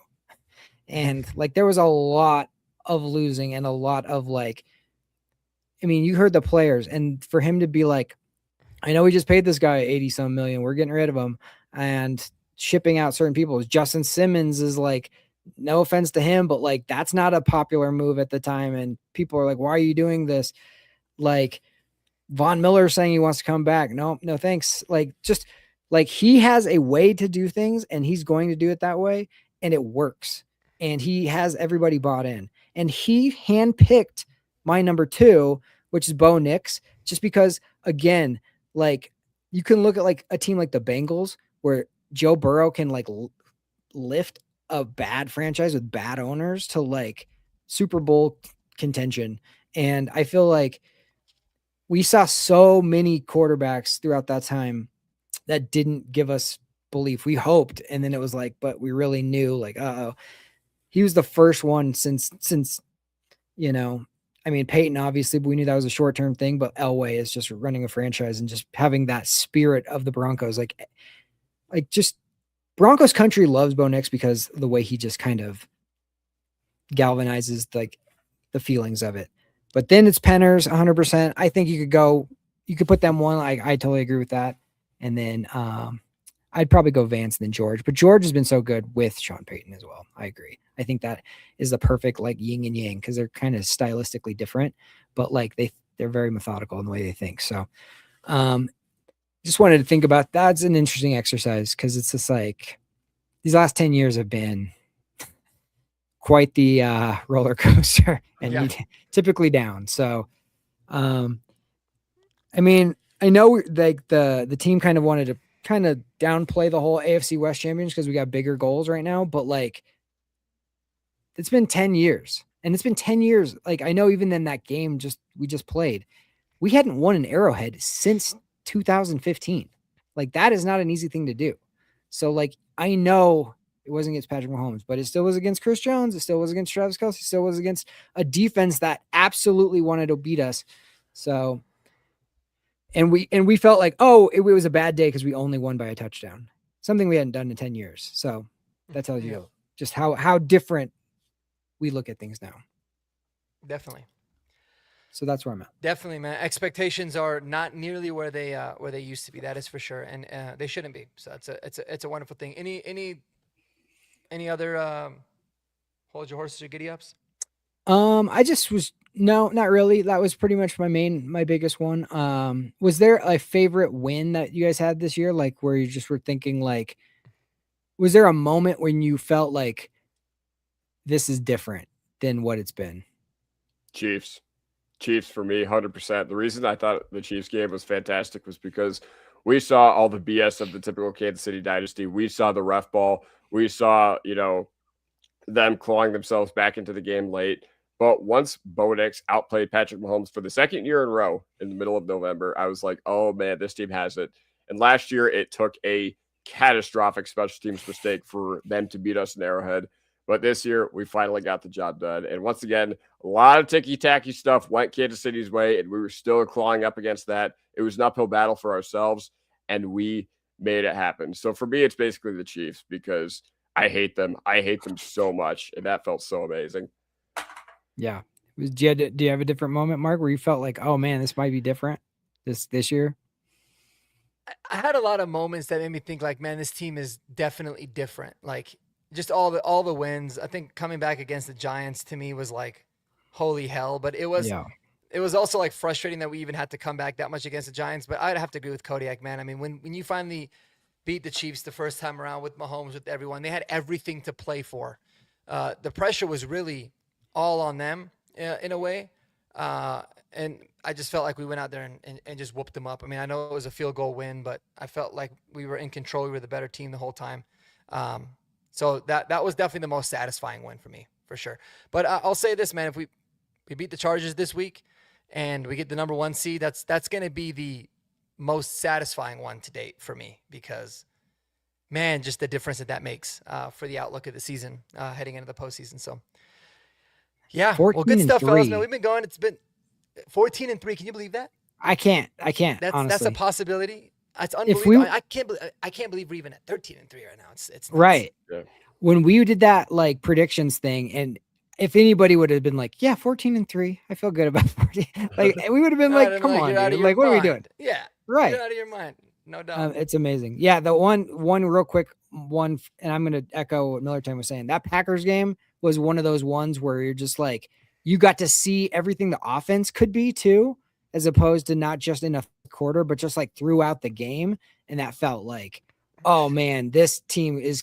And like there was a lot of losing and a lot of like, I mean, you heard the players, and for him to be like, I know we just paid this guy 80 some million, we're getting rid of him and shipping out certain people. Justin Simmons is like, no offense to him, but like that's not a popular move at the time. And people are like, why are you doing this? Like Von Miller saying he wants to come back. No, thanks. Like just like he has a way to do things and he's going to do it that way and it works. And he has everybody bought in. And he handpicked my number 2, which is Bo Nix, just because again, like you can look at like a team like the Bengals where Joe Burrow can like lift a bad franchise with bad owners to like Super Bowl contention. And I feel like we saw so many quarterbacks throughout that time that didn't give us belief. We hoped, and then it was like, but we really knew like, he was the first one since, you know, I mean, Peyton, obviously, but we knew that was a short-term thing, but Elway is just running a franchise and just having that spirit of the Broncos. Like just Broncos country loves Bo Nix because of the way he just kind of galvanizes like the feelings of it. But then it's Penners 100%. I think you could put them one. I totally agree with that. And then I'd probably go Vance and then George. But George has been so good with Sean Payton as well. I agree. I think that is the perfect like yin and yang because they're kind of stylistically different, but like they're very methodical in the way they think. So just wanted to think about that's an interesting exercise because it's just like these last 10 years have been quite the roller coaster and typically down. So, I mean, I know like the team kind of wanted to kind of downplay the whole AFC West champions because we got bigger goals right now, but like it's been 10 years and it's been 10 years. Like I know even in that game we just played, we hadn't won an Arrowhead since 2015. Like that is not an easy thing to do. So like, I know it wasn't against Patrick Mahomes, but it still was against Chris Jones. It still was against Travis Kelce. It still was against a defense that absolutely wanted to beat us. So, and we felt like, it was a bad day because we only won by a touchdown, something we hadn't done in 10 years. So that tells you just how different we look at things now. Definitely. So that's where I'm at. Definitely, man. Expectations are not nearly where they used to be. That is for sure, and they shouldn't be. So it's a wonderful thing. Any other hold your horses or giddy ups? I just was no, not really. That was pretty much my biggest one. Was there a favorite win that you guys had this year? Like where you just were thinking like, was there a moment when you felt like this is different than what it's been? Chiefs for me, 100%. The reason I thought the Chiefs game was fantastic was because we saw all the BS of the typical Kansas City dynasty. We saw the ref ball. We saw, them clawing themselves back into the game late. But once Bo Nix outplayed Patrick Mahomes for the second year in a row in the middle of November, I was like, oh, man, this team has it. And last year, it took a catastrophic special teams mistake for them to beat us in Arrowhead. But this year, we finally got the job done. And once again, a lot of ticky-tacky stuff went Kansas City's way, and we were still clawing up against that. It was an uphill battle for ourselves, and we made it happen. So for me, it's basically the Chiefs because I hate them. I hate them so much, and that felt so amazing. Yeah. Do you have a different moment, Mark, where you felt like, oh, man, this might be different this year? I had a lot of moments that made me think like, man, this team is definitely different. Like, just all the wins. I think coming back against the Giants to me was like, holy hell. But it was it was also like frustrating that we even had to come back that much against the Giants. But I'd have to agree with Kodiak, man. I mean, when you finally beat the Chiefs the first time around with Mahomes, with everyone, they had everything to play for. The pressure was really all on them in a way. And I just felt like we went out there and just whooped them up. I mean, I know it was a field goal win, but I felt like we were in control. We were the better team the whole time. So that was definitely the most satisfying win for me, for sure. But I'll say this, man, if we beat the Chargers this week and we get the number 1 seed, that's going to be the most satisfying one to date for me, because, man, just the difference that makes for the outlook of the season heading into the postseason. So, yeah, well, good stuff, fellas, man. We've been going. It's been 14-3. Can you believe that? I can't. That's honestly. a possibility. It's unbelievable. I can't believe we're even at 13-3 right now. It's nuts. Right. Yeah. When we did that like predictions thing, and if anybody would have been like, yeah, 14-3, I feel good about 14. Like we would have been like, come on, dude. Like, what are we doing? Yeah. Right. You're out of your mind. No doubt. It's amazing. Yeah. The one real quick one, and I'm going to echo what Miller Time was saying. That Packers game was one of those ones where you're just like, you got to see everything the offense could be too, as opposed to not just in a quarter, but just like throughout the game. And that felt like, oh man, this team is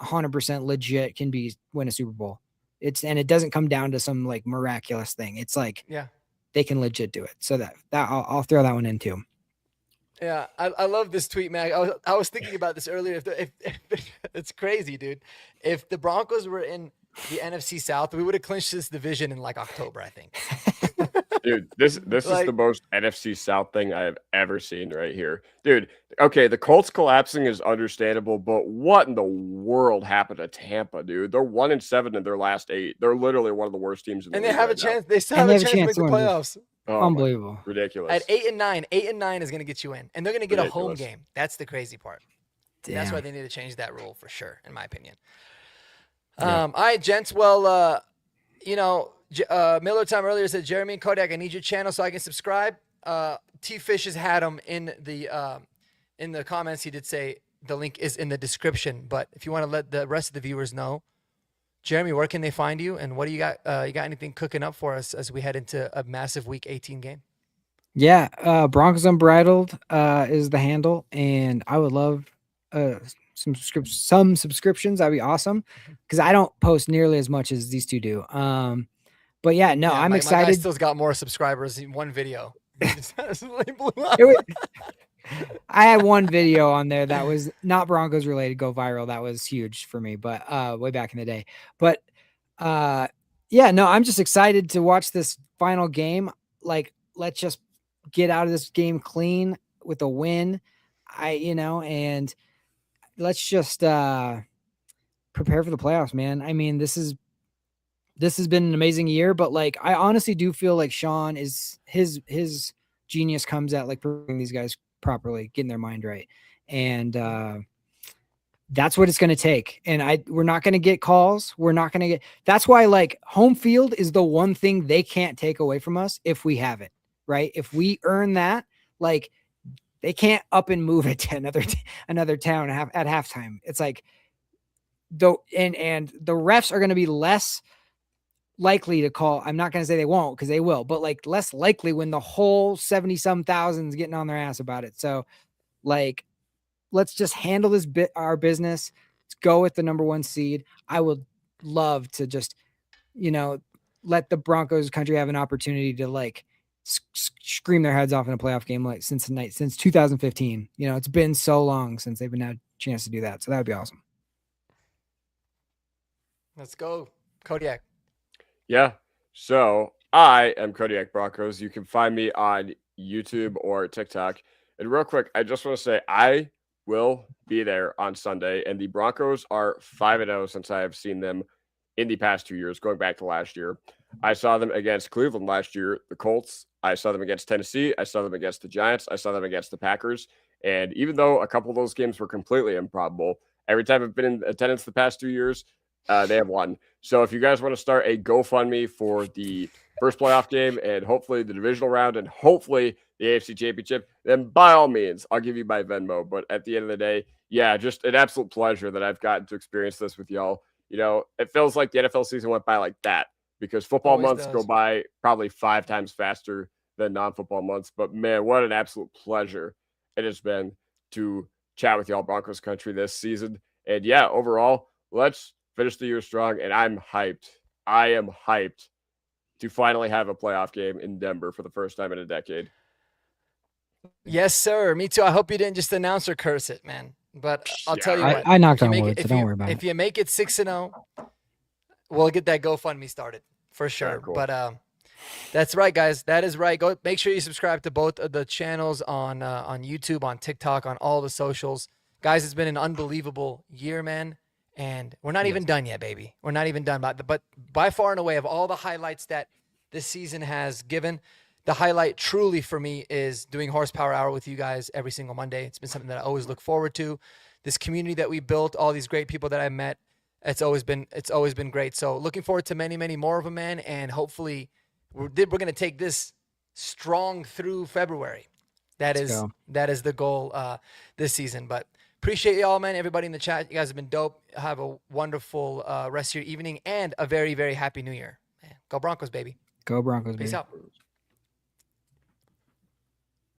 100% legit, can win a Super Bowl. And it doesn't come down to some like miraculous thing. It's like, yeah, they can legit do it. So that I'll throw that one in too. Yeah, I love this tweet, man. I was thinking about this earlier. If it's crazy, dude. If the Broncos were in the NFC South, we would have clinched this division in like October, I think. Dude, this is the most NFC South thing I have ever seen right here. Dude, okay, the Colts collapsing is understandable, but what in the world happened to Tampa, dude? They're 1-7 in their last 8. They're literally one of the worst teams in the league. And they have a chance. They still have a chance to make the playoffs. Oh, unbelievable. Ridiculous. At 8-9, 8-9 is going to get you in. And they're going to get a home game. That's the crazy part. That's why they need to change that rule for sure, in my opinion. Yeah. All right, gents. Well, Miller Time earlier said, Jeremy and Kodiak, I need your channel so I can subscribe. T-Fish has had them in the comments. He did say the link is in the description. But if you want to let the rest of the viewers know, Jeremy, where can they find you? And what do you got? You got anything cooking up for us as we head into a massive Week 18 game? Yeah, Broncos Unbridled is the handle. And I would love some subscriptions. That'd be awesome, because I don't post nearly as much as these two do. But yeah, no, I'm excited. My guy still's got more subscribers in one video. I had one video on there that was not Broncos related go viral. That was huge for me, but way back in the day. But yeah, no, I'm just excited to watch this final game. Like, let's just get out of this game clean with a win. And let's just prepare for the playoffs, man. I mean, this has been an amazing year, but like, I honestly do feel like Sean is his genius comes at like preparing these guys properly, getting their mind right. And that's what it's going to take. And we're not going to get calls. That's why like home field is the one thing they can't take away from us if we have it, right? If we earn that, like they can't up and move it to another town at halftime. It's like, and the refs are going to be less likely to call. I'm not going to say they won't, because they will, but like less likely when the whole 70-some thousand is getting on their ass about it. So like, let's just handle our business. Let's go with the number 1 seed. I would love to just, let the Broncos country have an opportunity to like scream their heads off in a playoff game like since 2015. It's been so long since they've had a chance to do that. So that would be awesome. Let's go, Kodiak. Yeah. So I am Kodiak Broncos. You can find me on YouTube or TikTok. And real quick, I just want to say I will be there on Sunday. And the Broncos are 5-0 since I have seen them in the past 2 years, going back to last year. I saw them against Cleveland last year, the Colts. I saw them against Tennessee. I saw them against the Giants. I saw them against the Packers. And even though a couple of those games were completely improbable, every time I've been in attendance the past 2 years, they have won. So if you guys want to start a GoFundMe for the first playoff game and hopefully the divisional round and hopefully the AFC Championship, then by all means, I'll give you my Venmo. But at the end of the day, yeah, just an absolute pleasure that I've gotten to experience this with y'all. It feels like the NFL season went by like that because football Always months go does. by probably 5 times faster than non-football months. But man, what an absolute pleasure it has been to chat with y'all Broncos country this season. And yeah, overall, let's finish the year strong. And I'm hyped. I am hyped to finally have a playoff game in Denver for the first time in a decade. Yes, sir. Me too. I hope you didn't just announce or curse it, man. But I'll tell you what. I knocked if you on make wood, it, so don't worry about if it. you make it 6-0, we'll get that GoFundMe started for sure. cool. But that's right, guys. That is right. Go make sure you subscribe to both of the channels on YouTube, on TikTok, on all the socials. Guys, it's been an unbelievable year, man. And we're not even done yet, baby. We're not even done. But by far and away of all the highlights that this season has given, the highlight truly for me is doing Horsepower Hour with you guys every single Monday. It's been something that I always look forward to. This community that we built, all these great people that I met, it's always been great. So looking forward to many, many more of them, man. And hopefully we're going to take this strong through February. That is the goal this season. But appreciate y'all, man. Everybody in the chat, you guys have been dope. Have a wonderful rest of your evening and a very, very happy New Year. Man, go Broncos, baby. Go Broncos, Peace baby. out.